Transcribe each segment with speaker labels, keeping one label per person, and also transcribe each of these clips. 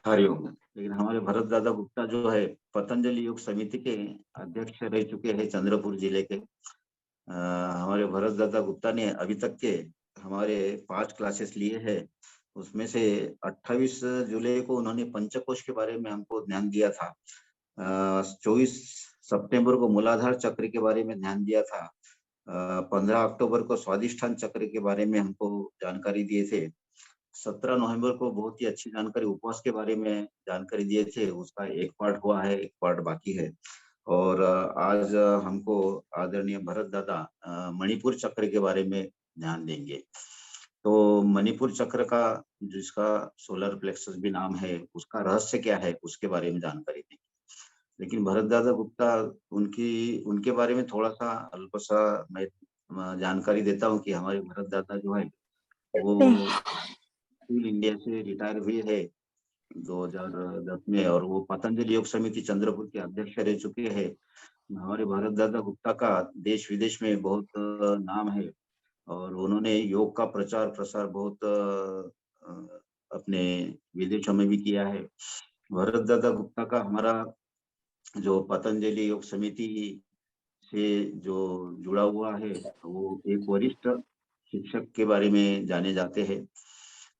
Speaker 1: हरिओम। लेकिन हमारे भरत दादा गुप्ता जो है पतंजलि योग समिति के अध्यक्ष रह चुके हैं चंद्रपुर जिले के। हमारे भरत दादा गुप्ता ने अभी तक के हमारे 5 क्लासेस लिए हैं। उसमें से 28 जुलाई को उन्होंने पंचकोश के बारे में हमको ध्यान दिया था। 24 सितंबर को मूलाधार चक्र के बारे में ध्यान दिया था। 15 अक्टूबर को स्वादिष्ठान चक्र के बारे में हमको जानकारी दिए थे। 17 नवंबर को बहुत ही अच्छी जानकारी उपवास के बारे में जानकारी दिए थे। उसका एक पार्ट हुआ है, एक पार्ट बाकी है। और आज हमको आदरणीय भरत दादा मणिपुर चक्र के बारे में ध्यान देंगे। तो मणिपुर चक्र का जिसका सोलर प्लेक्सस भी नाम है, उसका रहस्य क्या है उसके बारे में जानकारी देंगे। लेकिन भरत दादा गुप्ता उनके बारे में थोड़ा सा अल्प सा मैं जानकारी देता हूँ कि हमारे भरत दादा जो है वो स्टील इंडिया से रिटायर हुए है 2010 में, और वो पतंजलि योग समिति चंद्रपुर के अध्यक्ष रह चुके हैं। हमारे भारत दादा गुप्ता का देश विदेश में बहुत नाम है, और उन्होंने योग का प्रचार प्रसार बहुत अपने विदेशों में भी किया है। भारत दादा गुप्ता का हमारा जो पतंजलि योग समिति से जो जुड़ा हुआ है वो एक वरिष्ठ शिक्षक के बारे में जाने जाते हैं।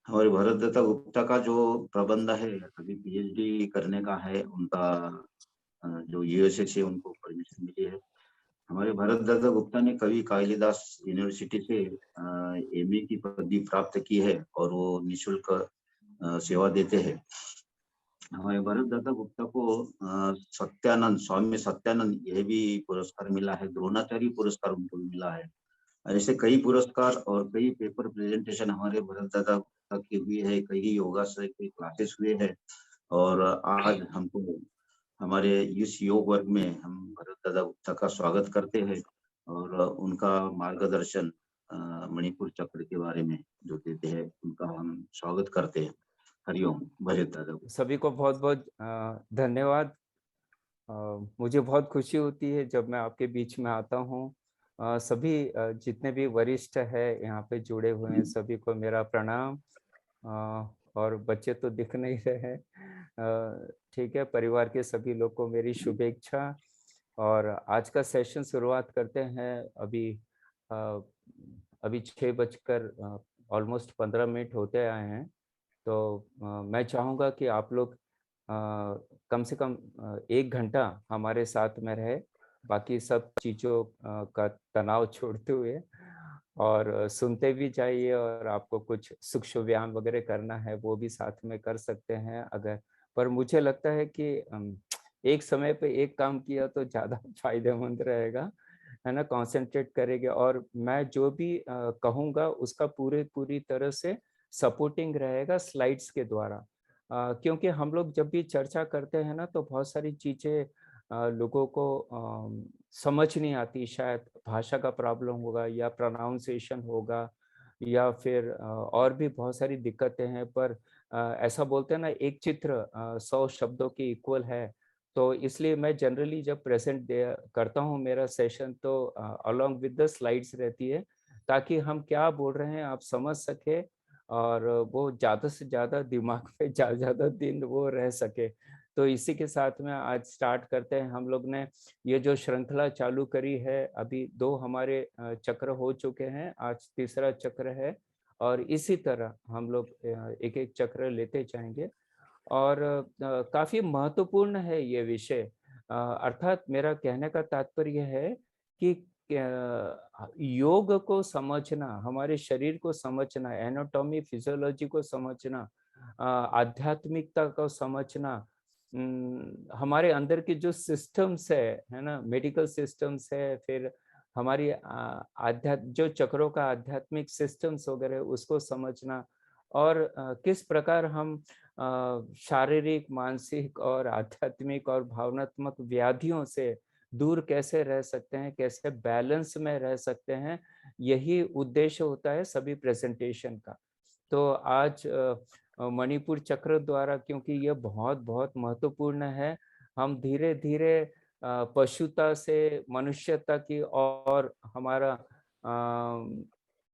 Speaker 1: हमारे भरत दत्ता गुप्ता का जो प्रबंध है अभी पीएचडी करने का है उनका, जो यूएसए से उनको परमिशन मिली है। हमारे भरत दत्ता गुप्ता ने कवि कालिदास यूनिवर्सिटी से एमए की पदवी प्राप्त की है और वो निशुल्क सेवा देते हैं। हमारे भरत दत्ता गुप्ता को सत्यानंद, स्वामी सत्यानंद यह भी पुरस्कार मिला है, द्रोणाचार्य पुरस्कार उनको मिला है। ऐसे कई पुरस्कार और कई पेपर प्रेजेंटेशन हमारे भरत दादा गुप्ता की हुई है, कई योगा से कई क्लासेस हुए हैं। और आज हमको हमारे इस योग वर्ग में हम भरत दादा गुप्ता का स्वागत करते हैं और उनका मार्गदर्शन मणिपुर चक्र के बारे में जो देते हैं उनका हम स्वागत करते हैं। हरिओम। भरत दादा
Speaker 2: सभी को बहुत बहुत धन्यवाद। मुझे बहुत खुशी होती है जब मैं आपके बीच में आता हूँ। सभी जितने भी वरिष्ठ है यहाँ पे जुड़े हुए हैं सभी को मेरा प्रणाम। और बच्चे तो दिख नहीं रहे हैं, ठीक है। परिवार के सभी लोग को मेरी शुभेच्छा। और आज का सेशन शुरुआत करते हैं। अभी 6 बजकर ऑलमोस्ट 15 मिनट होते आए हैं। तो मैं चाहूँगा कि आप लोग कम से कम 1 घंटा हमारे साथ में रहे, बाकी सब चीज़ों का तनाव छोड़ते हुए, और सुनते भी जाइए। और आपको कुछ सूक्ष्म व्यायाम वगैरह करना है वो भी साथ में कर सकते हैं अगर। पर मुझे लगता है कि एक समय पे एक काम किया तो ज़्यादा फायदेमंद रहेगा, है ना। कंसंट्रेट करेंगे और मैं जो भी कहूँगा उसका पूरी तरह से सपोर्टिंग रहेगा स्लाइड्स के द्वारा। क्योंकि हम लोग जब भी चर्चा करते हैं ना तो बहुत सारी चीज़ें लोगों को समझ नहीं आती। शायद भाषा का प्रॉब्लम होगा या प्रोनाउंसिएशन होगा या फिर और भी बहुत सारी दिक्कतें हैं। पर ऐसा बोलते हैं ना, एक चित्र 100 शब्दों के इक्वल है। तो इसलिए मैं जनरली जब प्रेजेंट करता हूँ मेरा सेशन तो अलोंग विद द स्लाइड्स रहती है, ताकि हम क्या बोल रहे हैं आप समझ सके और वो ज़्यादा से ज़्यादा दिमाग में ज़्यादा दिन वो रह सके। तो इसी के साथ में आज स्टार्ट करते हैं। हम लोग ने ये जो श्रृंखला चालू करी है, अभी 2 हमारे चक्र हो चुके हैं, आज तीसरा चक्र है। और इसी तरह हम लोग एक-एक चक्र लेते जाएंगे। और काफ़ी महत्वपूर्ण है ये विषय। अर्थात मेरा कहने का तात्पर्य है कि योग को समझना, हमारे शरीर को समझना, एनाटॉमी फिजियोलॉजी को समझना, आध्यात्मिकता को समझना, हमारे अंदर के जो सिस्टम्स है ना, मेडिकल सिस्टम्स है, फिर हमारी जो चक्रों का आध्यात्मिक सिस्टम्स वगैरह उसको समझना, और किस प्रकार हम शारीरिक, मानसिक और आध्यात्मिक और भावनात्मक व्याधियों से दूर कैसे रह सकते हैं, कैसे बैलेंस में रह सकते हैं, यही उद्देश्य होता है सभी प्रेजेंटेशन का। तो आज मणिपुर चक्र द्वारा, क्योंकि ये बहुत बहुत महत्वपूर्ण है, हम धीरे धीरे पशुता से मनुष्यता की और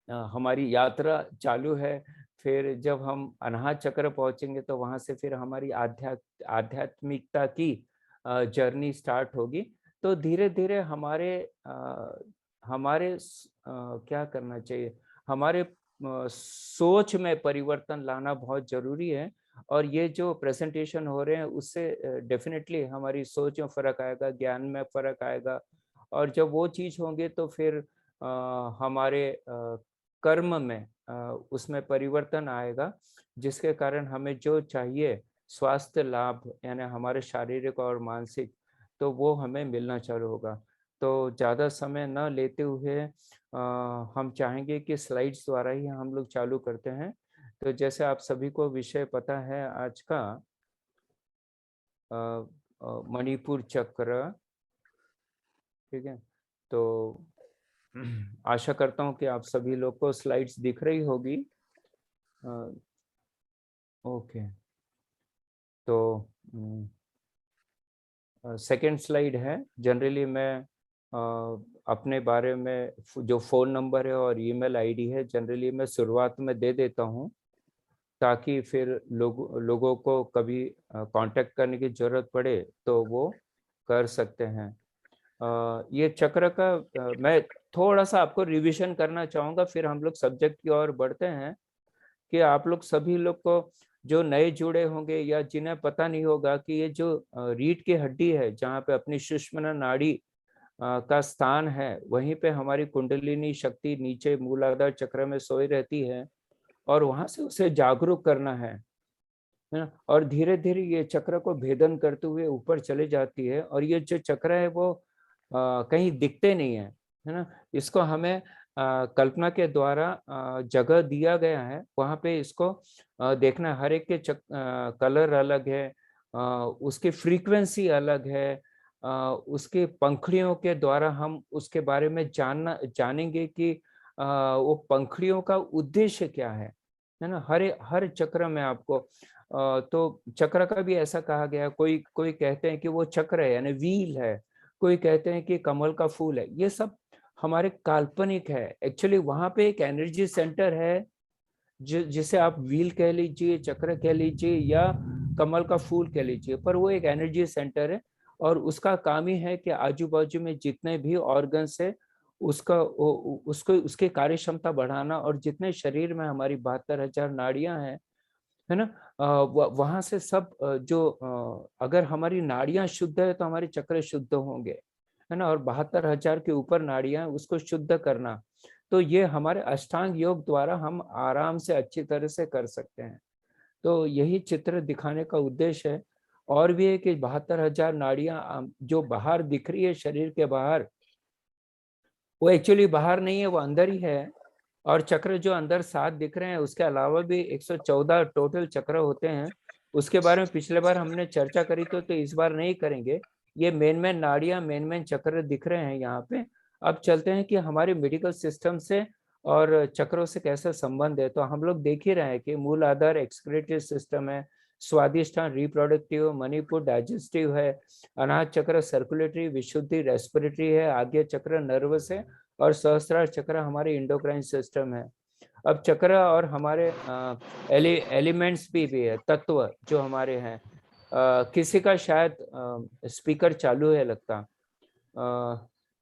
Speaker 2: हमारी यात्रा चालू है। फिर जब हम अनाहत चक्र पहुंचेंगे तो वहां से फिर हमारी आध्यात्मिकता की जर्नी स्टार्ट होगी। तो धीरे धीरे क्या करना चाहिए, हमारे सोच में परिवर्तन लाना बहुत जरूरी है। और ये जो प्रेजेंटेशन हो रहे हैं उससे डेफिनेटली हमारी सोच में फर्क आएगा, ज्ञान में फर्क आएगा। और जब वो चीज होंगे तो फिर हमारे कर्म में उसमें परिवर्तन आएगा, जिसके कारण हमें जो चाहिए स्वास्थ्य लाभ, यानी हमारे शारीरिक और मानसिक, तो वो हमें मिलना चालू होगा। तो ज़्यादा समय न लेते हुए हम चाहेंगे कि स्लाइड्स द्वारा ही हम लोग चालू करते हैं। तो जैसे आप सभी को विषय पता है आज का, मणिपुर चक्र, ठीक है। तो आशा करता हूँ कि आप सभी लोग को स्लाइड्स दिख रही होगी। ओके, तो सेकंड स्लाइड है। जनरली मैं अपने बारे में जो फ़ोन नंबर है और ईमेल आईडी है, जनरली मैं शुरुआत में दे देता हूँ, ताकि फिर लोगों को कभी कांटेक्ट करने की ज़रूरत पड़े तो वो कर सकते हैं। ये चक्र का मैं थोड़ा सा आपको रिवीजन करना चाहूँगा, फिर हम लोग सब्जेक्ट की ओर बढ़ते हैं। कि आप लोग सभी लोग को, जो नए जुड़े होंगे या जिन्हें पता नहीं होगा कि ये जो रीढ़ की हड्डी है, जहाँ पे अपनी सुषुम्ना नाड़ी का स्थान है, वहीं पे हमारी कुंडलिनी शक्ति नीचे मूलाधार चक्र में सोई रहती है, और वहां से उसे जागरूक करना है ना। और धीरे धीरे ये चक्र को भेदन करते हुए ऊपर चले जाती है। और ये जो चक्र है वो कहीं दिखते नहीं है ना। इसको हमें कल्पना के द्वारा जगह दिया गया है, वहां पे इसको देखना। हर एक के कलर अलग है, उसकी फ्रीक्वेंसी अलग है, उसके पंखुड़ियों के द्वारा हम उसके बारे में जानेंगे कि वो पंखुड़ियों का उद्देश्य क्या है ना। हर चक्र में आपको तो चक्र का भी ऐसा कहा गया, कोई कोई कहते हैं कि वो चक्र है यानी व्हील है, कोई कहते हैं कि कमल का फूल है। ये सब हमारे काल्पनिक है। एक्चुअली वहां पे एक एनर्जी सेंटर है, जिसे आप व्हील कह लीजिए, चक्र कह लीजिए, या कमल का फूल कह लीजिए, पर वो एक एनर्जी सेंटर है। और उसका काम ही है कि आजू बाजू में जितने भी ऑर्गन्स है उसको उसकी कार्य क्षमता बढ़ाना। और जितने शरीर में हमारी 72,000 नाड़ियां हैं, है ना, वहां से सब अगर हमारी नाड़ियां शुद्ध है तो हमारे चक्र शुद्ध होंगे, है ना। और 72,000 के ऊपर नाड़ियां, उसको शुद्ध करना, तो ये हमारे अष्टांग योग द्वारा हम आराम से अच्छी तरह से कर सकते हैं। तो यही चित्र दिखाने का उद्देश्य है। और भी है कि 72,000 नाड़ियां जो बाहर दिख रही है शरीर के बाहर, वो एक्चुअली बाहर नहीं है, वो अंदर ही है। और चक्र जो अंदर 7 दिख रहे हैं, उसके अलावा भी 114 टोटल चक्र होते हैं। उसके बारे में पिछले बार हमने चर्चा करी तो इस बार नहीं करेंगे। ये मेन नाड़ियां, मेन चक्र दिख रहे हैं यहाँ पे। अब चलते हैं कि हमारे मेडिकल सिस्टम से और चक्रों से कैसा संबंध है। तो हम लोग देख ही रहे हैं कि मूल आधार एक्सक्रीटरी सिस्टम है, स्वादिष्ठान रिप्रोडक्टिव, मणिपुर डाइजेस्टिव है, अनाहत चक्र सर्कुलेटरी विशुद्धि रेस्पिरेटरी है, आज्ञा चक्र नर्वस है, और सहस्त्रार चक्र हमारे इंडोक्राइन सिस्टम है। अब चक्र और हमारे एलिमेंट्स भी है, तत्व जो हमारे हैं। किसी का शायद स्पीकर चालू है लगता।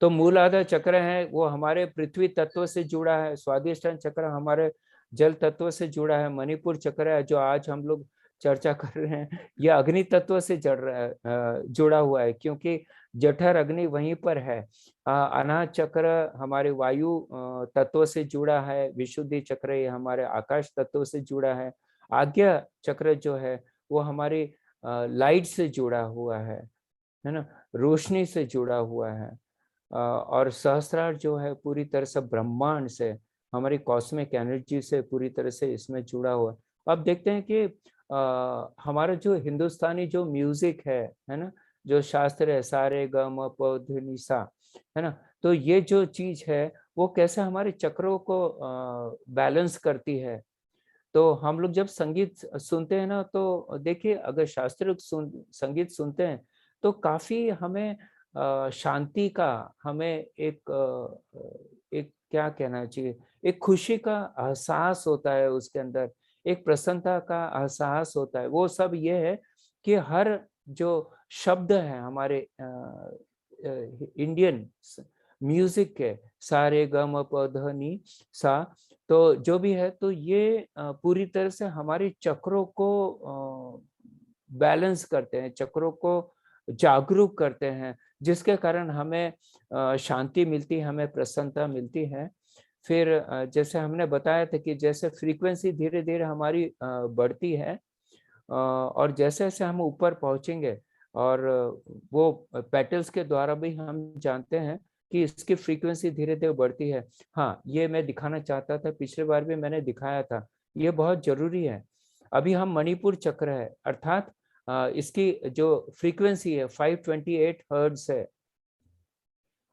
Speaker 2: तो मूलाधार चक्र है वो हमारे पृथ्वी तत्व से जुड़ा है, स्वादिष्ठान चक्र हमारे जल तत्व से जुड़ा है, मणिपुर चक्र है जो आज हम लोग चर्चा कर रहे हैं, यह अग्नि तत्व से जुड़ा हुआ है, क्योंकि जठर अग्नि वहीं पर है। अनाहत चक्र हमारे वायु तत्व से जुड़ा है, विशुद्धि चक्र ये हमारे आकाश तत्व से जुड़ा है, आज्ञा चक्र जो है वो हमारी लाइट से जुड़ा हुआ है ना, रोशनी से जुड़ा हुआ है। और सहस्त्रार जो है पूरी तरह से ब्रह्मांड से, हमारी कॉस्मिक एनर्जी से पूरी तरह से इसमें जुड़ा हुआ है। अब देखते हैं कि हमारा जो हिंदुस्तानी जो म्यूजिक है ना, जो शास्त्र है, सा रे ग म प ध नि सा, है ना? तो ये जो चीज है वो कैसे हमारे चक्रों को बैलेंस करती है। तो हम लोग जब संगीत सुनते हैं ना, तो देखिए अगर शास्त्रीय संगीत सुनते हैं तो काफी हमें शांति का, हमें एक क्या कहना चाहिए, एक खुशी का एहसास होता है उसके अंदर, एक प्रसन्नता का एहसास होता है। वो सब ये है कि हर जो शब्द है हमारे इंडियन म्यूजिक के, सा रे ग म प ध नि सा, तो जो भी है, तो ये पूरी तरह से हमारे चक्रों को बैलेंस करते हैं, चक्रों को जागरूक करते हैं, जिसके कारण हमें शांति मिलती है, हमें प्रसन्नता मिलती है। फिर जैसे हमने बताया था कि जैसे फ्रीक्वेंसी धीरे-धीरे हमारी बढ़ती है, और जैसे-जैसे हम ऊपर पहुँचेंगे, और वो पेटल्स के द्वारा भी हम जानते हैं कि इसकी फ्रीक्वेंसी धीरे-धीरे बढ़ती है। हाँ, ये मैं दिखाना चाहता था, पिछली बार भी मैंने दिखाया था, ये बहुत ज़रूरी है। अभी हम मणिपुर चक्र है, अर्थात इसकी जो फ्रीक्वेंसी है 528 हर्ट्ज़ है।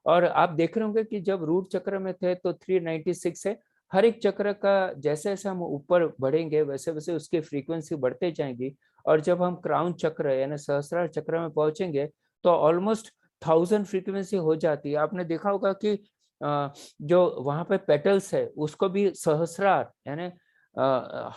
Speaker 2: और आप देख रहे होंगे कि जब रूट चक्र में थे तो 396 है। हर एक चक्र का जैसे-जैसे हम ऊपर बढ़ेंगे वैसे-वैसे उसकी फ्रीक्वेंसी बढ़ते जाएँगी, और जब हम क्राउन चक्र यानी सहस्त्रार चक्र में पहुँचेंगे तो ऑलमोस्ट 1000 फ्रीक्वेंसी हो जाती है। आपने देखा होगा कि जो वहाँ पे पेटल्स है उसको भी सहस्रार यानी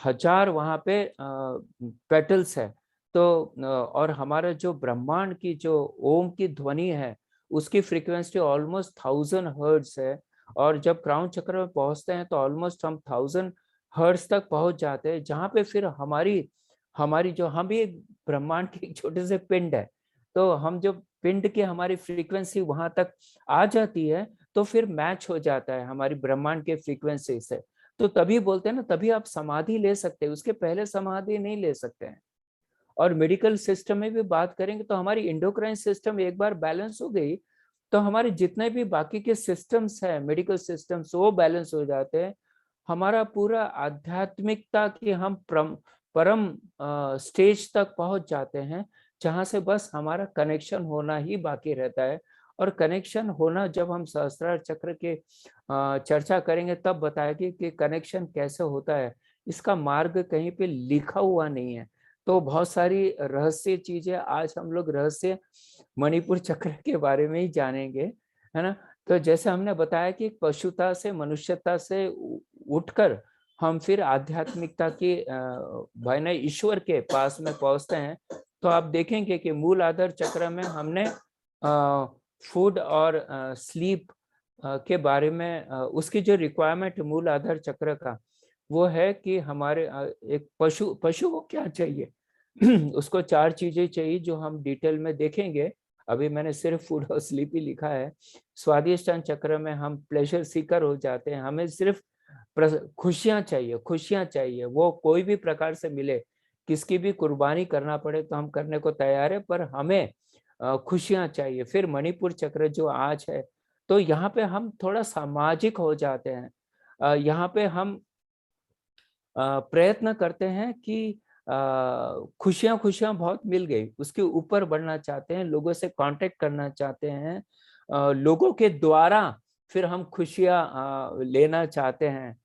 Speaker 2: 1000 वहाँ पे पेटल्स है। तो और हमारा जो ब्रह्मांड की जो ओम की ध्वनि है उसकी फ्रीक्वेंसी ऑलमोस्ट 1000 हर्ट्ज है, और जब क्राउन चक्र में पहुंचते हैं तो ऑलमोस्ट हम 1000 हर्ट्ज तक पहुंच जाते हैं, जहां पे फिर हमारी हमारी जो हम भी एक ब्रह्मांड के एक छोटे से पिंड है, तो हम जो पिंड की हमारी फ्रीक्वेंसी वहां तक आ जाती है तो फिर मैच हो जाता है हमारी ब्रह्मांड के फ्रीक्वेंसी से। तो तभी बोलते हैं ना, तभी आप समाधि ले सकते हैं, उसके पहले समाधि नहीं ले सकते हैं। और मेडिकल सिस्टम में भी बात करेंगे तो हमारी एंडोक्राइन सिस्टम एक बार बैलेंस हो गई तो हमारे जितने भी बाकी के सिस्टम्स हैं, मेडिकल सिस्टम्स, वो बैलेंस हो जाते हैं। हमारा पूरा आध्यात्मिकता की हम परम स्टेज तक पहुंच जाते हैं, जहां से बस हमारा कनेक्शन होना ही बाकी रहता है। और कनेक्शन होना, जब हम सहस्त्रार चक्र के चर्चा करेंगे तब बताएंगे कि कनेक्शन कैसे होता है। इसका मार्ग कहीं पे लिखा हुआ नहीं है। तो बहुत सारी रहस्य चीजें आज हम लोग रहस्य मणिपुर चक्र के बारे में ही जानेंगे, है ना? तो जैसे हमने बताया कि पशुता से मनुष्यता से उठकर हम फिर आध्यात्मिकता की भाई ईश्वर के पास में पहुंचते हैं। तो आप देखेंगे कि मूल आधार चक्र में हमने फूड और स्लीप के बारे में उसकी जो रिक्वायरमेंट मूल आधार चक्र का वो है कि हमारे एक पशु को क्या चाहिए उसको 4 चीजें चाहिए जो हम डिटेल में देखेंगे। अभी मैंने सिर्फ फूड और स्लीप ही लिखा है। स्वादिष्टान चक्र में हम प्लेजर सीकर हो जाते हैं, हमें सिर्फ खुशियां चाहिए, खुशियां चाहिए, वो कोई भी प्रकार से मिले, किसकी भी कुर्बानी करना पड़े तो हम करने को तैयार है, पर हमें खुशियां चाहिए। फिर मणिपुर चक्र जो आज है, तो यहाँ पे हम थोड़ा सामाजिक हो जाते हैं। यहाँ पे हम प्रयत्न करते हैं कि खुशियां खुशियां बहुत मिल गई, उसके ऊपर बढ़ना चाहते हैं, लोगों से कांटेक्ट करना चाहते हैं, लोगों के द्वारा फिर हम खुशियां लेना चाहते हैं,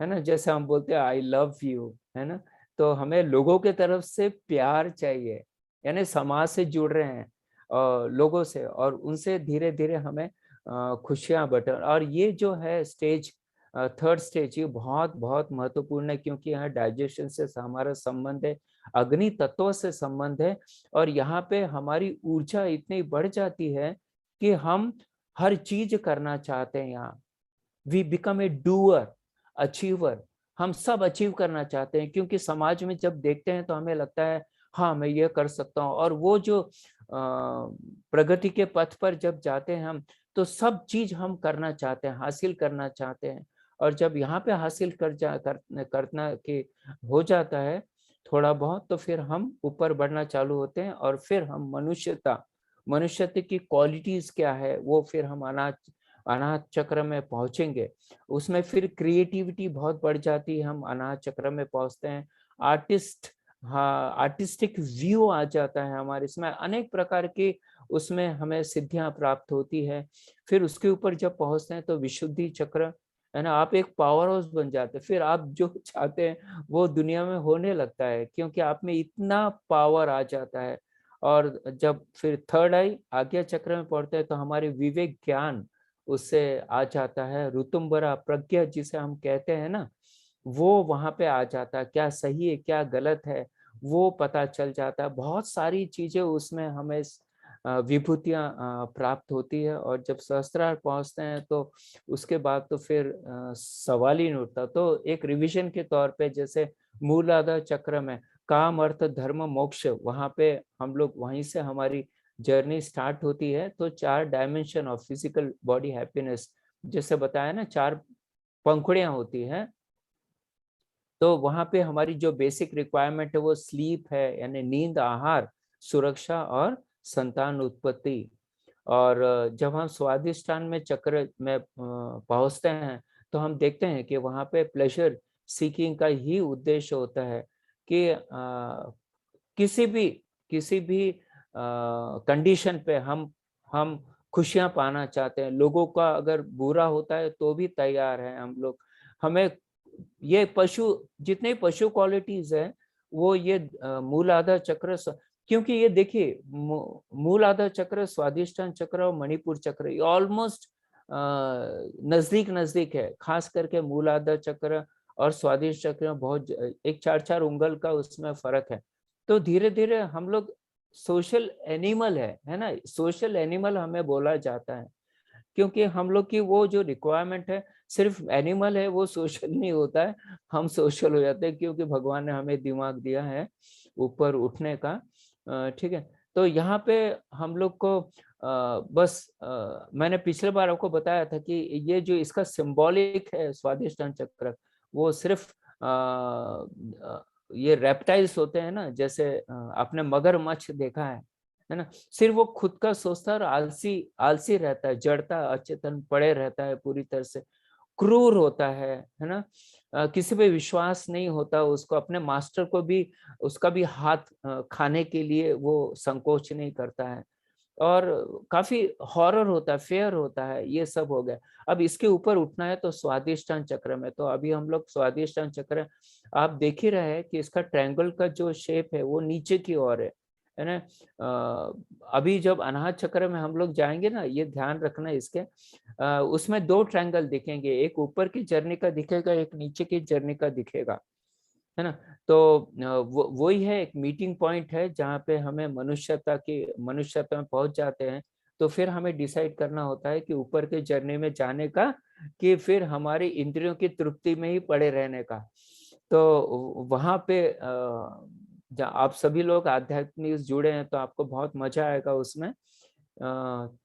Speaker 2: है ना? जैसे हम बोलते हैं आई लव यू, है ना? तो हमें लोगों के तरफ से प्यार चाहिए, यानी समाज से जुड़ रहे हैं लोगों से, और उनसे धीरे धीरे हमें खुशियां बटन। और ये जो है स्टेज, थर्ड स्टेज, ये बहुत बहुत महत्वपूर्ण है, क्योंकि यहाँ डाइजेशन से हमारा संबंध है, अग्नि तत्व से संबंध है, और यहाँ पे हमारी ऊर्जा इतनी बढ़ जाती है कि हम हर चीज करना चाहते हैं यहाँ। We become a doer, achiever, हम सब अचीव करना चाहते हैं, क्योंकि समाज में जब देखते हैं तो हमें लगता है हाँ मैं ये कर सकता हूँ। और वो जो प्रगति के पथ पर जब जाते हैं हम, तो सब चीज हम करना चाहते हैं, हासिल करना चाहते हैं। और जब यहाँ पे हासिल करना के हो जाता है थोड़ा बहुत, तो फिर हम ऊपर बढ़ना चालू होते हैं, और फिर हम मनुष्यत्व की क्वालिटीज क्या है वो फिर हम अनाथ चक्र में पहुंचेंगे। उसमें फिर क्रिएटिविटी बहुत बढ़ जाती है, हम अनाथ चक्र में पहुंचते हैं। आर्टिस्ट हाँ, आर्टिस्टिक व्यू आ जाता है हमारे इसमें, अनेक प्रकार की उसमें हमें सिद्धियां प्राप्त होती है। फिर उसके ऊपर जब पहुंचते हैं तो विशुद्धि चक्र, है ना, आप एक पावर हाउस बन जाते हैं। फिर आप जो चाहते हैं वो दुनिया में होने लगता है, क्योंकि आप में इतना पावर आ जाता है। और जब फिर थर्ड आई आज्ञा चक्र में पढ़ते हैं तो हमारे विवेक ज्ञान उससे आ जाता है। ऋतुम्बरा प्रज्ञा जिसे हम कहते हैं ना, वो वहां पे आ जाता है, क्या सही है क्या गलत है वो पता चल जाता है। बहुत सारी चीजें उसमें हमें विभूतियां प्राप्त होती है। और जब सहस्त्रार पहुंचते हैं तो उसके बाद तो फिर सवाल ही नहीं उठता। तो एक रिवीजन के तौर पे, जैसे मूलाधार चक्र में काम अर्थ धर्म मोक्ष, वहां पे हम लोग, वहीं से हमारी जर्नी स्टार्ट होती है। तो 4 dimension of physical body happiness, जैसे बताया ना, 4 पंखुड़ियां होती हैं। तो वहां पे हमारी जो बेसिक रिक्वायरमेंट है वो स्लीप है, यानी नींद, आहार, सुरक्षा और संतान उत्पत्ति। और जब हम स्वादिष्टान में चक्र में पहुंचते हैं तो हम देखते हैं कि वहां पे प्लेजर सीकिंग का ही उद्देश्य होता है कि किसी भी किसी भी कंडीशन पे हम खुशियां पाना चाहते हैं। लोगों का अगर बुरा होता है तो भी तैयार है हम लोग। हमें ये पशु, जितने पशु क्वालिटीज है वो ये मूलाधार चक्र, क्योंकि ये देखिए मूलाधार चक्र, स्वादिष्टान चक्र और मणिपुर चक्र ये ऑलमोस्ट नजदीक नजदीक है। खास करके मूलाधार चक्र और स्वादिष्ट चक्र में बहुत एक 4-4 उंगल का उसमें फर्क है। तो धीरे धीरे हम लोग सोशल एनिमल है ना, सोशल एनिमल हमें बोला जाता है, क्योंकि हम लोग की वो जो रिक्वायरमेंट है, सिर्फ एनिमल है वो सोशल नहीं होता है, हम सोशल हो जाते हैं, क्योंकि भगवान ने हमें दिमाग दिया है ऊपर उठने का। ठीक है। तो यहाँ पे हम लोग को बस मैंने पिछले बार आपको बताया था कि ये जो इसका सिंबॉलिक है स्वादिष्टान चक्र, वो सिर्फ ये रेप्टाइल्स होते हैं ना, जैसे आपने मगरमच्छ देखा है ना, सिर्फ वो खुद का सोचता है और आलसी आलसी रहता है, जड़ता अचेतन पड़े रहता है, पूरी तरह से क्रूर होता है ना। किसी पे विश्वास नहीं होता उसको, अपने मास्टर को भी, उसका भी हाथ खाने के लिए वो संकोच नहीं करता है। और काफी हॉरर होता है, फेयर होता है, ये सब हो गया। अब इसके ऊपर उठना है तो स्वादिष्टान चक्र में, तो अभी हम लोग स्वादिष्टान चक्र, आप देख ही रहे हैं कि इसका ट्रायंगल का जो शेप है वो नीचे की ओर है ना। अभी जब अनाहत चक्र में हम लोग जाएंगे ना, ये ध्यान रखना इसके, उसमें 2 ट्रायंगल दिखेंगे, एक ऊपर की जर्नी का दिखेगा, एक नीचे की जर्नी का दिखेगा, है ना। तो वही है, एक मीटिंग पॉइंट है जहाँ पे हमें मनुष्यता में पहुंच जाते हैं। तो फिर हमें डिसाइड करना होता है कि ऊपर के जर्नी में जाने का, कि फिर हमारी इंद्रियों की तृप्ति में ही पड़े रहने का। तो वहां पे आप सभी लोग आध्यात्मिक जुड़े हैं तो आपको बहुत मजा आएगा उसमें।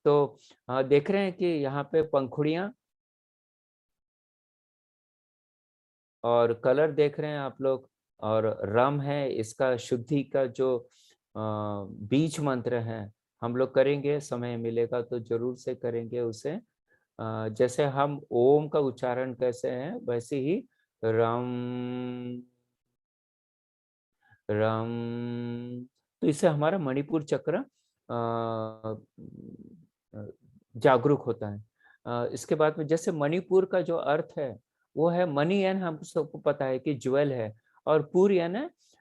Speaker 2: तो देख रहे हैं कि यहाँ पे पंखुड़ियां और कलर देख रहे हैं आप लोग, और रम है, इसका शुद्धि का जो बीज मंत्र है, हम लोग करेंगे, समय मिलेगा तो जरूर से करेंगे उसे। जैसे हम ओम का उच्चारण कैसे हैं वैसे ही रम रम, तो इससे हमारा मणिपुर चक्र जागरूक होता है। इसके बाद में जैसे मणिपुर का जो अर्थ है वो है मनी, एन हम सबको पता है कि ज्वेल है, और पुर यानी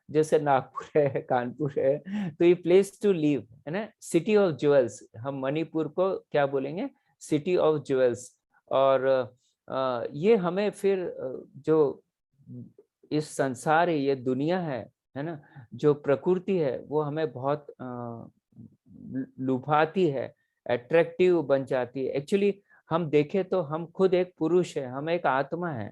Speaker 2: जैसे नागपुर है, कानपुर है, तो ये प्लेस टू लिव है ना, सिटी ऑफ ज्वेल्स, हम मणिपुर को क्या बोलेंगे, सिटी ऑफ ज्वेल्स। और ये हमें फिर जो इस संसार है, ये दुनिया है ना, जो प्रकृति है वो हमें बहुत लुभाती है, अट्रैक्टिव बन जाती है। एक्चुअली हम देखें तो हम खुद एक पुरुष है, हम एक आत्मा है,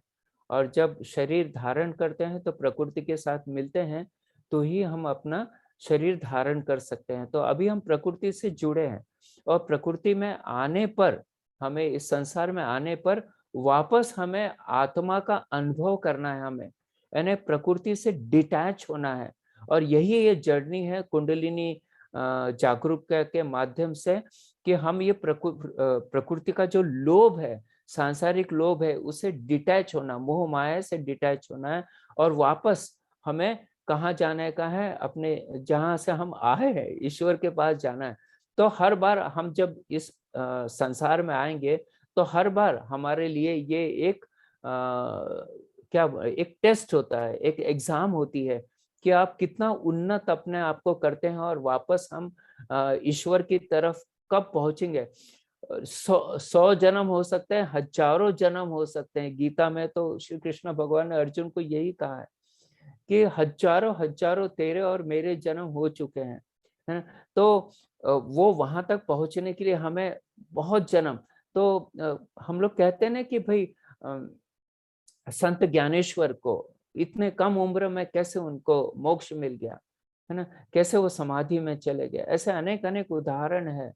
Speaker 2: और जब शरीर धारण करते हैं तो प्रकृति के साथ मिलते हैं, तो ही हम अपना शरीर धारण कर सकते हैं। तो अभी हम प्रकृति से जुड़े हैं, और प्रकृति में आने पर, हमें इस संसार में आने पर वापस हमें आत्मा का अनुभव करना है, हमें यानी प्रकृति से डिटैच होना है। और यही ये जर्नी है कुंडलिनी जागरूकता के माध्यम से, कि हम ये प्रकृति का जो लोभ है, सांसारिक लोभ है, उसे डिटैच होना, मोह माया से डिटैच होना है, और वापस हमें कहाँ जाने का है, अपने जहाँ से हम आए हैं ईश्वर के पास जाना है। तो हर बार हम जब इस संसार में आएंगे तो हर बार हमारे लिए ये एक क्या एक टेस्ट होता है, एक एग्जाम होती है कि आप कितना उन्नत अपने आप को करते हैं और वापस हम ईश्वर की तरफ कब पहुंचेंगे। 100 जन्म हो सकते हैं, हजारों जन्म हो सकते हैं। गीता में तो श्री कृष्ण भगवान ने अर्जुन को यही कहा है कि हजारों हजारों तेरे और मेरे जन्म हो चुके हैं, है ना? तो वो वहां तक पहुंचने के लिए हमें बहुत जन्म। तो हम लोग कहते हैं ना कि भाई संत ज्ञानेश्वर को इतने कम उम्र में कैसे उनको मोक्ष मिल गया, है ना? कैसे वो समाधि में चले गए, ऐसे अनेक अनेक उदाहरण है।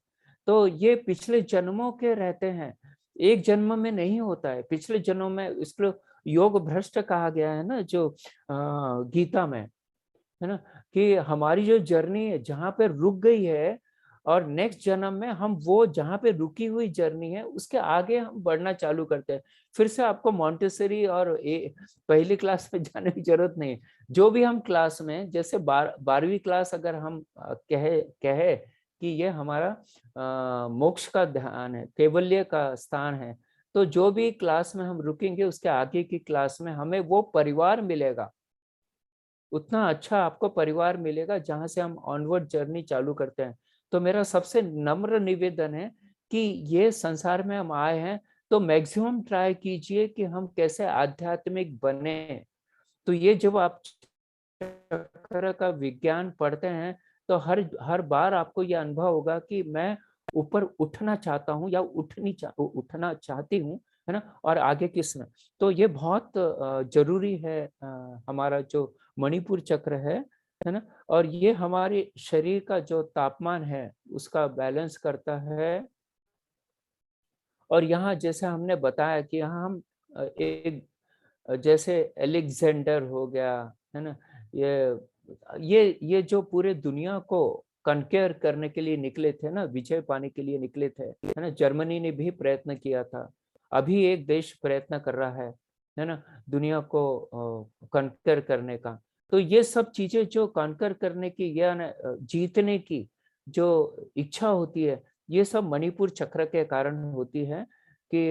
Speaker 2: तो ये पिछले जन्मों के रहते हैं, एक जन्म में नहीं होता है। पिछले जन्मों में इसको योग भ्रष्ट कहा गया है ना, जो गीता में, है ना, कि हमारी जो जर्नी है जहाँ पे रुक गई है और नेक्स्ट जन्म में हम वो जहाँ पे रुकी हुई जर्नी है उसके आगे हम बढ़ना चालू करते हैं। फिर से आपको मॉन्टेसरी और पहली क्लास में जाने की जरूरत नहीं। जो भी हम क्लास में, जैसे 12वीं क्लास अगर हम कहे कहे कि ये हमारा मोक्ष का ध्यान है, कैवल्य का स्थान है, तो जो भी क्लास में हम रुकेंगे उसके आगे की क्लास में हमें वो परिवार मिलेगा, उतना अच्छा आपको परिवार मिलेगा जहां से हम ऑनवर्ड जर्नी चालू करते हैं। तो मेरा सबसे नम्र निवेदन है कि ये संसार में हम आए हैं तो मैक्सिमम ट्राई कीजिए कि हम कैसे आध्यात्मिक बने। तो ये जब आप चक्र का विज्ञान पढ़ते हैं तो हर हर बार आपको ये अनुभव होगा कि मैं ऊपर उठना चाहता हूँ या उठना चाहती हूँ, है ना? और आगे किस में। तो ये बहुत जरूरी है, हमारा जो मणिपुर चक्र है ना? और ये हमारे शरीर का जो तापमान है उसका बैलेंस करता है। और यहाँ जैसे हमने बताया कि यहाँ हम एक जैसे एलेक्जेंडर हो गया, है ना, ये जो पूरे दुनिया को कनकेयर करने के लिए निकले थे ना, विजय पाने के लिए निकले थे, है ना? जर्मनी ने भी प्रयत्न किया था, अभी एक देश प्रयत्न कर रहा है ना, दुनिया को कनकेयर करने का। तो ये सब चीजें जो कनकेयर करने की या जीतने की जो इच्छा होती है, ये सब मणिपुर चक्र के कारण होती है कि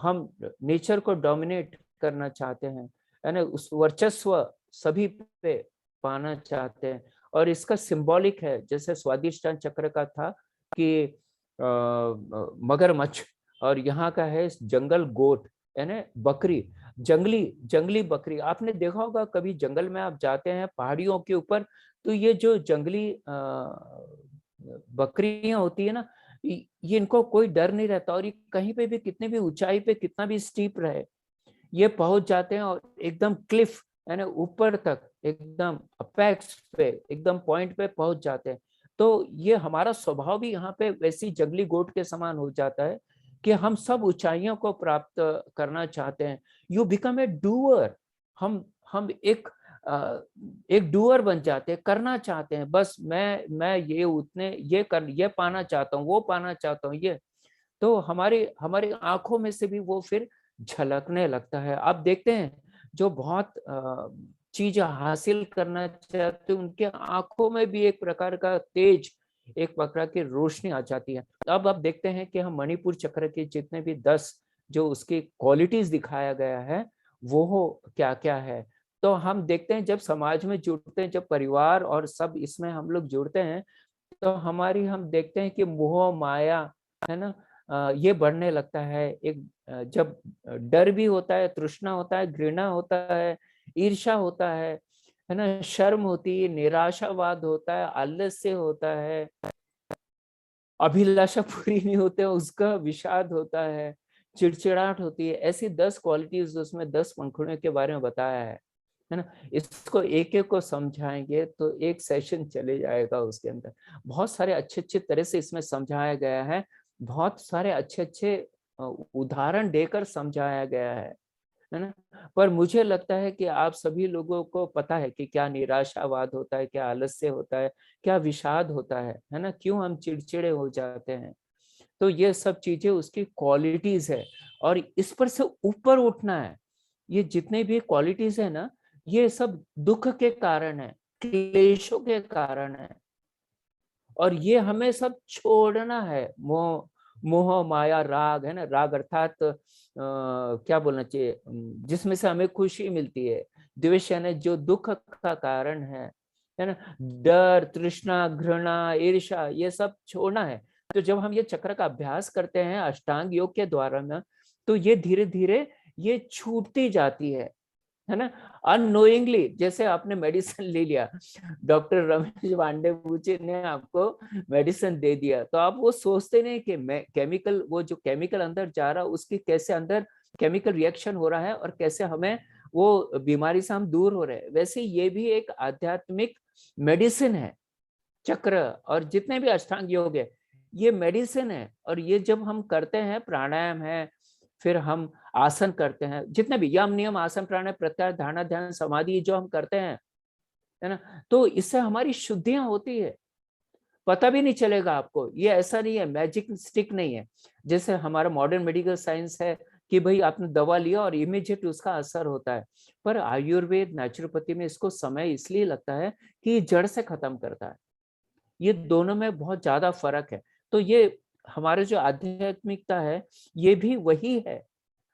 Speaker 2: हम नेचर को डोमिनेट करना चाहते हैं, है ना, उस वर्चस्व सभी पे पाना चाहते हैं। और इसका सिंबॉलिक है, जैसे स्वादिष्टान चक्र का था कि मगरमच्छ, और यहाँ का है जंगल गोट, है ना, बकरी, जंगली जंगली बकरी। आपने देखा होगा कभी जंगल में आप जाते हैं पहाड़ियों के ऊपर, तो ये जो जंगली बकरियां होती है ना, ये इनको कोई डर नहीं रहता, और ये कहीं पे भी कितने भी ऊंचाई पे कितना भी स्टीप रहे ये पहुंच जाते हैं और एकदम क्लिफ, है ना, ऊपर तक एकदम अपेक्स पे एकदम पॉइंट पे पहुंच जाते हैं। तो ये हमारा स्वभाव भी यहाँ पे वैसी जंगली गोट के समान हो जाता है कि हम सब ऊंचाइयों को प्राप्त करना चाहते हैं। You become a doer. हम एक डूअर बन जाते हैं, करना चाहते हैं, बस मैं ये उतने ये पाना चाहता हूँ, वो पाना चाहता हूँ, ये। तो हमारी हमारी आंखों में से भी वो फिर झलकने लगता है। आप देखते हैं जो बहुत चीज हासिल करना चाहते हैं उनके आंखों में भी एक प्रकार का तेज, एक प्रकार की रोशनी आ जाती है। अब आप देखते हैं कि हम मणिपुर चक्र के जितने भी 10 जो उसकी क्वालिटीज दिखाया गया है वो हो क्या क्या है। तो हम देखते हैं जब समाज में जुड़ते हैं, जब परिवार और सब इसमें हम लोग जुड़ते हैं, तो हमारी हम देखते हैं कि मोह माया, है ना, ये बढ़ने लगता है। एक जब डर भी होता है, तृष्णा होता है, घृणा होता है, ईर्ष्या होता है ना, शर्म होती है, निराशावाद होता है, आलस्य होता है, अभिलाषा पूरी नहीं होते उसका विषाद होता है, चिड़चिड़ाहट होती है। ऐसी 10 क्वालिटीज उसमें 10 पंखुड़ियों के बारे में बताया है ना। इसको एक एक को समझाएंगे तो एक सेशन चले जाएगा उसके अंदर। बहुत सारे अच्छे अच्छे तरह से इसमें समझाया गया है, बहुत सारे अच्छे अच्छे उदाहरण देकर समझाया गया है ना। पर मुझे लगता है कि आप सभी लोगों को पता है कि क्या निराशावाद होता है, क्या आलस्य होता है, क्या विषाद होता है ना, क्यों हम चिड़चिड़े हो जाते हैं। तो ये सब चीजें उसकी क्वालिटीज है और इस पर से ऊपर उठना है। ये जितने भी क्वालिटीज है ना, ये सब दुख के कारण है, क्लेशों के कारण है, और ये हमें सब छोड़ना है। मोह, मोह माया राग है ना, राग अर्थात क्या बोलना चाहिए, जिसमें से हमें खुशी मिलती है। द्वेष यानी जो दुख का कारण है ना। डर, तृष्णा, घृणा, ईर्ष्या, ये सब छोड़ना है। तो जब हम ये चक्र का अभ्यास करते हैं अष्टांग योग के द्वारा ना, तो ये धीरे धीरे ये छूटती जाती है ना। अननोइंगली, जैसे आपने मेडिसिन ले लिया, डॉक्टर रमेश पांडे पूछे ने आपको मेडिसिन दे दिया, तो आप वो सोचते नहीं कि मैं केमिकल, वो जो केमिकल अंदर जा रहा उसकी कैसे अंदर केमिकल रिएक्शन हो रहा है और कैसे हमें वो बीमारी से हम दूर हो रहे हैं। वैसे ये भी एक आध्यात्मिक मेडिसिन है चक्र, और जितने भी अष्टांग योग है ये मेडिसिन है। और ये जब हम करते हैं, प्राणायाम है, फिर हम आसन करते हैं, जितने भी यम नियम आसन प्राणायाम प्रत्याहार धारणा ध्यान समाधि जो हम करते हैं, है ना, तो इससे हमारी शुद्धियां होती है, पता भी नहीं चलेगा आपको। ये ऐसा नहीं है, मैजिक स्टिक नहीं है जैसे हमारा मॉडर्न मेडिकल साइंस है कि भाई आपने दवा लिया और इमीडिएट उसका असर होता है। पर आयुर्वेद, नेचुरोपैथी में इसको समय इसलिए लगता है कि ये जड़ से खत्म करता है। ये दोनों में बहुत ज्यादा फर्क है। तो ये हमारे जो आध्यात्मिकता है ये भी वही है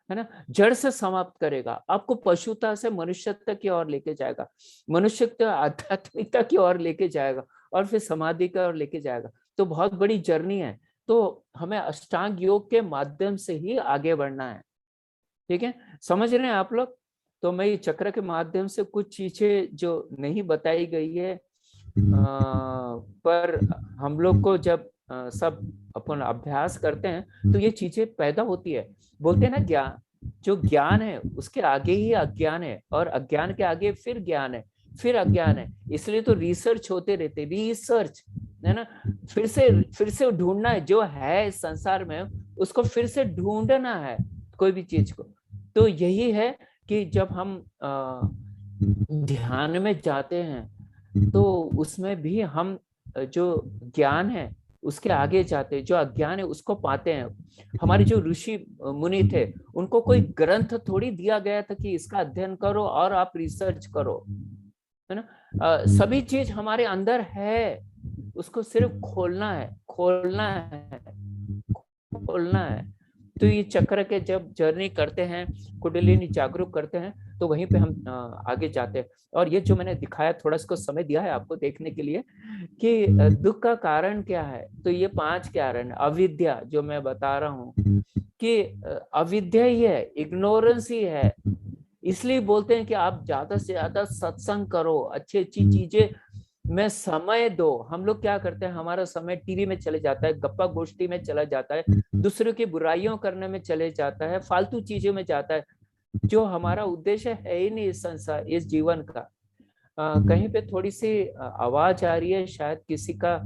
Speaker 2: ना, जड़ से समाप्त करेगा, आपको पशुता से मनुष्यता की ओर लेके जाएगा, मनुष्यता आध्यात्मिकता की ओर लेके जाएगा, और फिर समाधि की ओर लेके जाएगा। तो बहुत बड़ी जर्नी है। तो हमें अष्टांग योग के माध्यम से ही आगे बढ़ना है। ठीक है, समझ रहे हैं आप लोग? तो मैं ये चक्र के माध्यम से कुछ चीजें जो नहीं बताई गई है, पर हम लोग को जब सब अपन अभ्यास करते हैं तो ये चीजें पैदा होती है। बोलते हैं ना, ज्ञान, जो ज्ञान है उसके आगे ही अज्ञान है, और अज्ञान के आगे फिर ज्ञान है, फिर अज्ञान है। इसलिए तो रिसर्च होते रहते, रिसर्च, है ना। फिर से ढूंढना है जो है संसार में, उसको फिर से ढूंढना है कोई भी चीज को। तो यही है कि जब हम ध्यान में जाते हैं तो उसमें भी हम जो ज्ञान है उसके आगे जाते हैं, जो अज्ञान है उसको पाते हैं। हमारे जो ऋषि मुनि थे, उनको कोई ग्रंथ थोड़ी दिया गया था कि इसका अध्ययन करो और आप रिसर्च करो, है ना। सभी चीज हमारे अंदर है, उसको सिर्फ खोलना है, खोलना है, खोलना है। तो ये चक्र के जब जर्नी करते हैं, कुंडलिनी जागरूक करते हैं, तो वहीं पे हम आगे जाते हैं। और ये जो मैंने दिखाया, थोड़ा इसको समय दिया है आपको देखने के लिए कि दुख का कारण क्या है। तो ये 5 कारण, अविद्या जो मैं बता रहा हूँ कि अविद्या ही है, इग्नोरेंस ही है। इसलिए बोलते हैं कि आप ज्यादा से ज्यादा सत्संग करो, अच्छी अच्छी चीजें में समय दो। हम लोग क्या करते हैं, हमारा समय टीवी में चले जाता है, गप्पा गोष्ठी में चला जाता है, दूसरों की बुराइयों करने में चले जाता है, फालतू चीजों में जाता है, जो हमारा उद्देश्य है ही नहीं इस संसार, इस जीवन का। कहीं पे थोड़ी सी आवाज आ रही है, शायद किसी का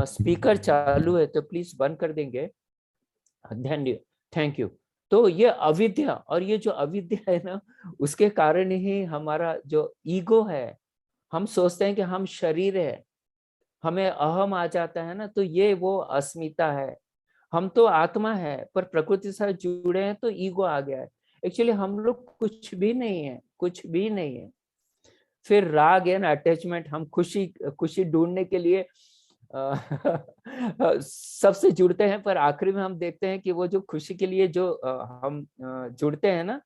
Speaker 2: स्पीकर चालू है, तो प्लीज बंद कर देंगे, धन्य, थैंक यू। तो ये अविद्या, और ये जो अविद्या है ना, उसके कारण ही हमारा जो ईगो है, हम सोचते हैं कि हम शरीर है, हमें अहम आ जाता है ना, तो ये वो अस्मिता है। हम तो आत्मा है पर प्रकृति से जुड़े हैं, तो ईगो आ गया है। एक्चुअली हम लोग कुछ भी नहीं है, कुछ भी नहीं है। फिर राग है ना, अटैचमेंट, हम खुशी खुशी ढूंढने के लिए सबसे जुड़ते हैं, पर आखिरी में हम देखते हैं कि वो जो खुशी के लिए जो हम जुड़ते हैं ना,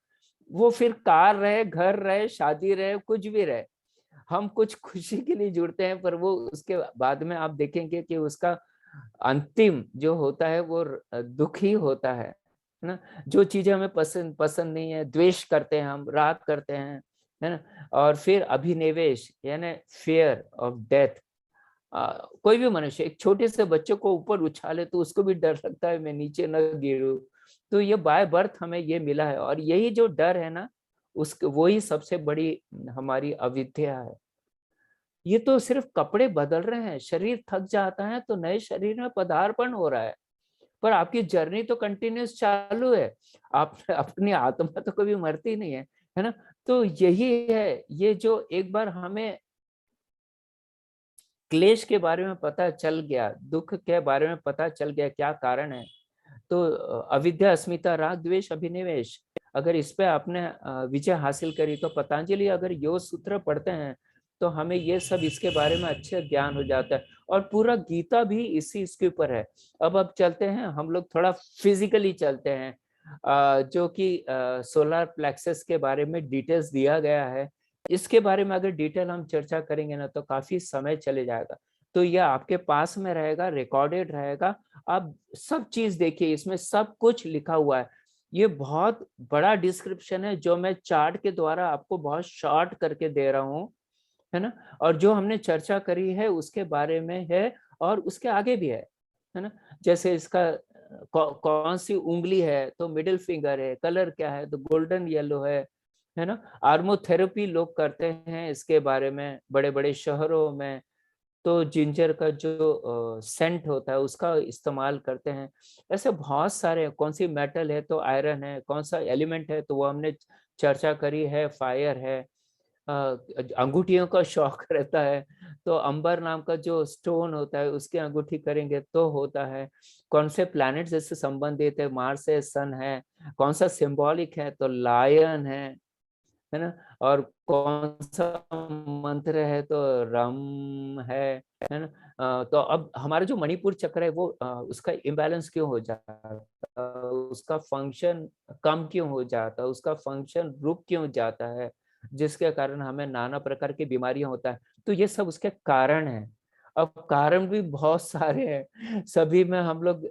Speaker 2: वो फिर कार रहे, घर रहे, शादी रहे, कुछ भी रहे, हम कुछ खुशी के लिए जुड़ते हैं, पर वो उसके बाद में आप देखेंगे कि उसका अंतिम जो होता है वो दुख ही होता है ना। जो चीजें हमें पसंद पसंद नहीं है, द्वेष करते हैं, हम राग करते हैं, है ना। और फिर अभिनिवेश यानी फियर ऑफ डेथ। कोई भी मनुष्य एक छोटे से बच्चे को ऊपर उछाले तो उसको भी डर लगता है मैं नीचे न गिरूं। तो ये बाय बर्थ हमें ये मिला है, और यही जो डर है ना, उस वही सबसे बड़ी हमारी अविद्या है। ये तो सिर्फ कपड़े बदल रहे हैं, शरीर थक जाता है तो नए शरीर में पदार्पण हो रहा है, पर आपकी जर्नी तो कंटिन्यूस चालू है। आप अपनी आत्मा तो कभी मरती नहीं है ना। तो यही है, ये जो एक बार हमें क्लेश के बारे में पता चल गया, दुख के बारे में पता चल गया क्या कारण है, तो अविद्या, अस्मिता, राग, द्वेष, अभिनिवेश, अगर इस पे आपने विजय हासिल करी तो पतंजलि अगर योग सूत्र पढ़ते हैं तो हमें ये सब इसके बारे में अच्छे ज्ञान हो जाता है। और पूरा गीता भी इसी इसके ऊपर है। अब चलते हैं हम लोग थोड़ा फिजिकली चलते हैं, जो कि सोलर प्लेक्सस के बारे में डिटेल्स दिया गया है। इसके बारे में अगर डिटेल हम चर्चा करेंगे ना तो काफी समय चले जाएगा। तो यह आपके पास में रहेगा, रिकॉर्डेड रहेगा। आप सब चीज देखिए, इसमें सब कुछ लिखा हुआ है। ये बहुत बड़ा डिस्क्रिप्शन है जो मैं चार्ट के द्वारा आपको बहुत शॉर्ट करके दे रहा हूँ, है ना। और जो हमने चर्चा करी है उसके बारे में है और उसके आगे भी है ना। जैसे इसका कौन सी उंगली है तो मिडिल फिंगर है, कलर क्या है तो गोल्डन येलो है ना। आर्मोथेरेपी लोग करते हैं इसके बारे में बड़े बड़े शहरों में। तो जिंजर का जो सेंट होता है उसका इस्तेमाल करते हैं। ऐसे बहुत सारे, कौन सी मेटल है तो आयरन है, कौन सा एलिमेंट है तो वो हमने चर्चा करी है, फायर है। अंगूठियों का शौक रहता है तो अंबर नाम का जो स्टोन होता है उसकी अंगूठी करेंगे तो होता है। कौन से प्लैनेट से संबंधित है, मार्स है, सन है। कौन सा सिंबॉलिक है तो लायन है ना। और कौन सा मंत्र है तो रम है ना। तो अब हमारा जो मणिपुर चक्र है वो उसका इम्बैलेंस क्यों हो जाता है, उसका फंक्शन कम क्यों हो जाता है, उसका फंक्शन रुक क्यों जाता है, जिसके कारण हमें नाना प्रकार की बीमारियां होता है। तो ये सब उसके कारण है। अब कारण भी बहुत सारे हैं, सभी में हम लोग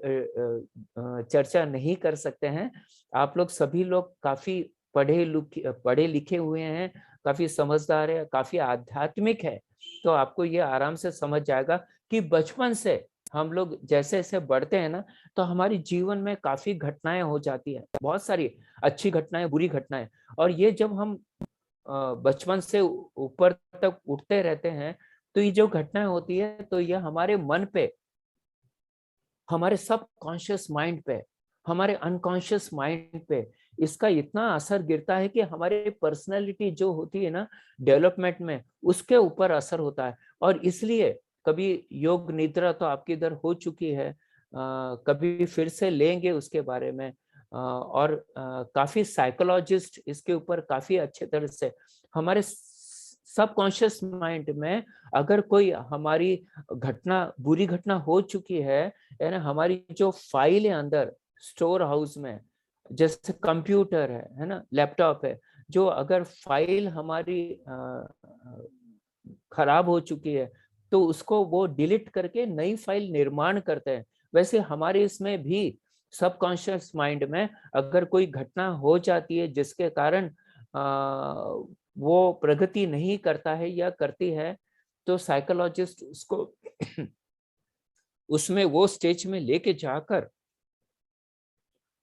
Speaker 2: चर्चा नहीं कर सकते हैं। आप लोग सभी लोग काफी पढ़े लिखे हुए हैं, काफी समझदार है, काफी आध्यात्मिक है। तो आपको ये आराम से समझ जाएगा कि बचपन से हम लोग जैसे जैसे बढ़ते हैं ना तो हमारी जीवन में काफी घटनाएं हो जाती है, बहुत सारी अच्छी घटनाएं, बुरी घटनाएं। और ये जब हम बचपन से ऊपर तक उठते रहते हैं तो ये जो घटनाएं होती है तो ये हमारे मन पे, हमारे सब कॉन्शियस माइंड पे, हमारे अनकॉन्शियस माइंड पे इसका इतना असर गिरता है कि हमारी पर्सनैलिटी जो होती है ना डेवलपमेंट में, उसके ऊपर असर होता है। और इसलिए कभी योग निद्रा तो आपकी इधर हो चुकी है, कभी फिर से लेंगे उसके बारे में। और काफी साइकोलॉजिस्ट इसके ऊपर काफी अच्छे तरह से, हमारे सबकॉन्शियस माइंड में अगर कोई हमारी घटना, बुरी घटना हो चुकी है ना, हमारी जो फाइल है अंदर स्टोर हाउस में, जैसे कंप्यूटर है ना, लैपटॉप है, जो अगर फाइल हमारी खराब हो चुकी है तो उसको वो डिलीट करके नई फाइल निर्माण करते हैं। वैसे हमारे इसमें भी सबकॉन्शियस माइंड में अगर कोई घटना हो जाती है जिसके कारण वो प्रगति नहीं करता है या करती है तो साइकोलॉजिस्ट उसको उसमें वो स्टेज में लेके जाकर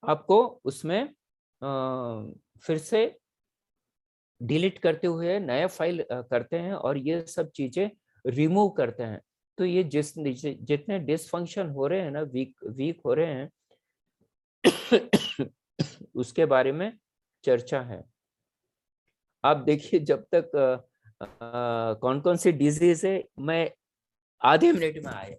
Speaker 2: आपको उसमें फिर से डिलीट करते हुए नया फाइल करते हैं और ये सब चीजें रिमूव करते हैं। तो ये जितने डिसफंक्शन हो रहे हैं ना, वीक वीक हो रहे हैं उसके बारे में चर्चा है। आप देखिए जब तक कौन कौन सी डिजीज है मैं आधे मिनट में आए।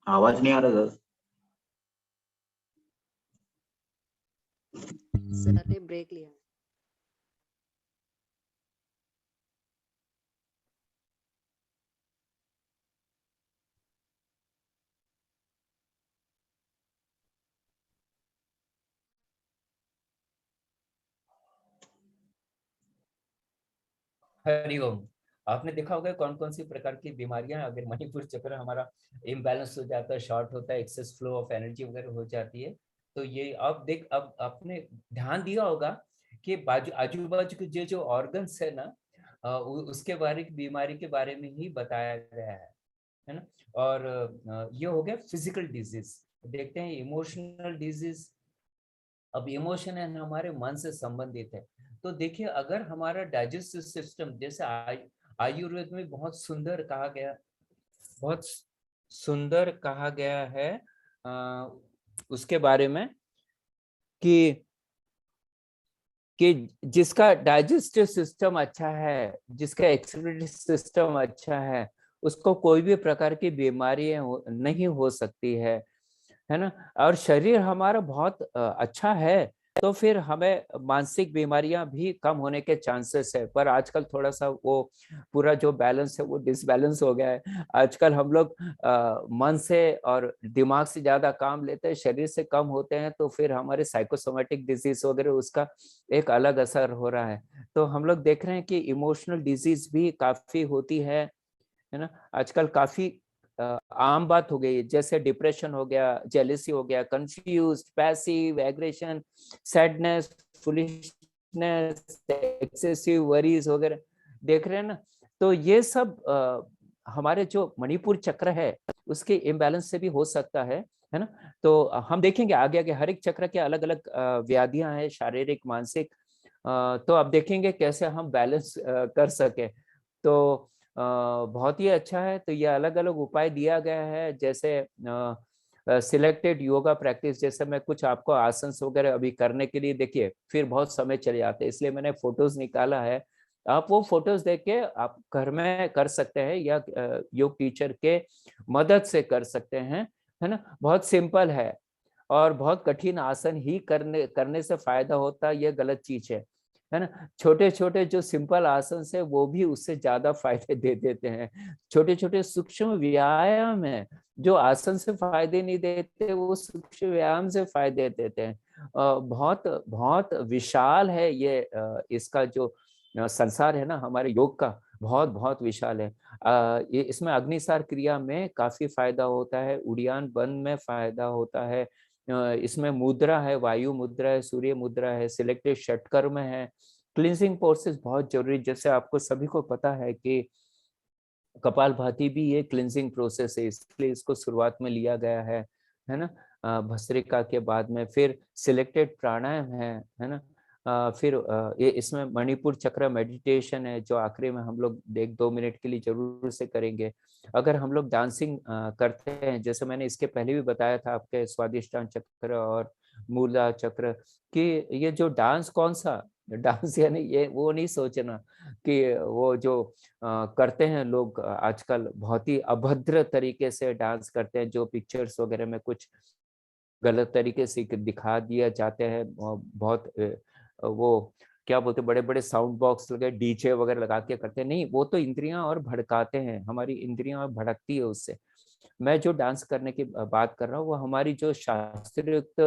Speaker 1: आवाज नहीं आ रहा सर।
Speaker 3: सर ने ब्रेक लिया।
Speaker 2: हरिओम। आपने देखा होगा कौन कौन सी प्रकार की बीमारियां हैं, अगर मणिपुर चक्र हमारा इम्बैलेंस हो जाता है, शॉर्ट होता है, एक्सेस फ्लो ऑफ एनर्जी वगैरह हो जाती है। तो ये आप देख, अब आपने ध्यान दिया होगा कि बाजू आजू बाजू के जो जो ऑर्गन्स है ना, उसके बारे की बीमारी के बारे में ही बताया गया है ना। और ये हो गया फिजिकल डिजीज। देखते हैं इमोशनल डिजीज। अब इमोशन है हमारे मन से संबंधित है। तो देखिए अगर हमारा डाइजेस्टिव सिस्टम, जैसे आयुर्वेद में बहुत सुंदर कहा गया है उसके बारे में कि जिसका डाइजेस्टिव सिस्टम अच्छा है, जिसका एक्सक्रीटरी सिस्टम अच्छा है, उसको कोई भी प्रकार की बीमारियां नहीं हो सकती है ना। और शरीर हमारा बहुत अच्छा है तो फिर हमें मानसिक बीमारियां भी कम होने के चांसेस है। पर आजकल थोड़ा सा वो पूरा जो बैलेंस है वो डिसबैलेंस हो गया है। आजकल हम लोग मन से और दिमाग से ज्यादा काम लेते हैं, शरीर से कम होते हैं, तो फिर हमारे साइकोसोमेटिक डिजीज वगैरह उसका एक अलग असर हो रहा है। तो हम लोग देख रहे हैं कि इमोशनल डिजीज भी काफी होती है ना। आजकल काफी आम बात हो गई है, जैसे डिप्रेशन हो गया, जेलेसी हो गया, confuse, passive aggression, sadness, foolishness, excessive worries वगैरह देख रहे हैं ना। तो ये सब हमारे जो मणिपुर चक्र है उसके इम्बैलेंस से भी हो सकता है ना। तो हम देखेंगे आगे आगे हर एक चक्र के अलग अलग व्याधियां हैं, शारीरिक मानसिक। तो अब देखेंगे कैसे हम बैलेंस कर सके। तो बहुत ही अच्छा है। तो ये अलग अलग उपाय दिया गया है, जैसे सिलेक्टेड योगा प्रैक्टिस, जैसे मैं कुछ आपको आसन वगैरह अभी करने के लिए, देखिए फिर बहुत समय चले जाते हैं, इसलिए मैंने फोटोज निकाला है। आप वो फोटोज देख के आप घर में कर सकते हैं या योग टीचर के मदद से कर सकते हैं, है ना। बहुत सिंपल है और बहुत कठिन आसन ही करने से फायदा होता, ये गलत चीज है ना। छोटे छोटे जो सिंपल आसन से वो भी उससे ज्यादा फायदे दे देते हैं। छोटे छोटे सूक्ष्म व्यायाम है जो आसन से फायदे नहीं देते, वो सूक्ष्म व्यायाम से फायदे देते हैं। बहुत बहुत विशाल है ये इसका जो संसार है ना हमारे योग का, बहुत बहुत विशाल है। ये इसमें अग्निसार क्रिया में काफी फायदा होता है, उड़ियान बंद में फायदा होता है। इसमें मुद्रा है, वायु मुद्रा है, सूर्य मुद्रा है, सिलेक्टेड षटकर्म है, क्लींजिंग प्रोसेस बहुत जरूरी। जैसे आपको सभी को पता है कि कपालभाति भी ये क्लींजिंग प्रोसेस है, इसलिए इसको शुरुआत में लिया गया है ना। भस्त्रिका के बाद में फिर सिलेक्टेड प्राणायाम है ना। फिर ये इसमें मणिपुर चक्र मेडिटेशन है जो आखिरी में हम लोग 1-2 मिनट के लिए जरूर से करेंगे। अगर हम लोग डांसिंग करते हैं, जैसे मैंने इसके पहले भी बताया था आपके स्वादिष्टान चक्र और मूला चक्र, कि ये जो डांस कौन सा डांस, यानी ये वो नहीं सोचना कि वो जो करते हैं लोग आजकल बहुत ही अभद्र तरीके से डांस करते हैं, जो पिक्चर्स वगैरह में कुछ गलत तरीके से दिखा दिया जाते हैं। बहुत वो क्या बोलते, बड़े बड़े साउंड बॉक्स लगे, डीजे वगैरह लगा के करते हैं, नहीं वो तो इंद्रियां और भड़काते हैं, हमारी इंद्रियां और भड़कती है उससे। मैं जो डांस करने की बात कर रहा हूँ वो हमारी जो शास्त्रोक्त,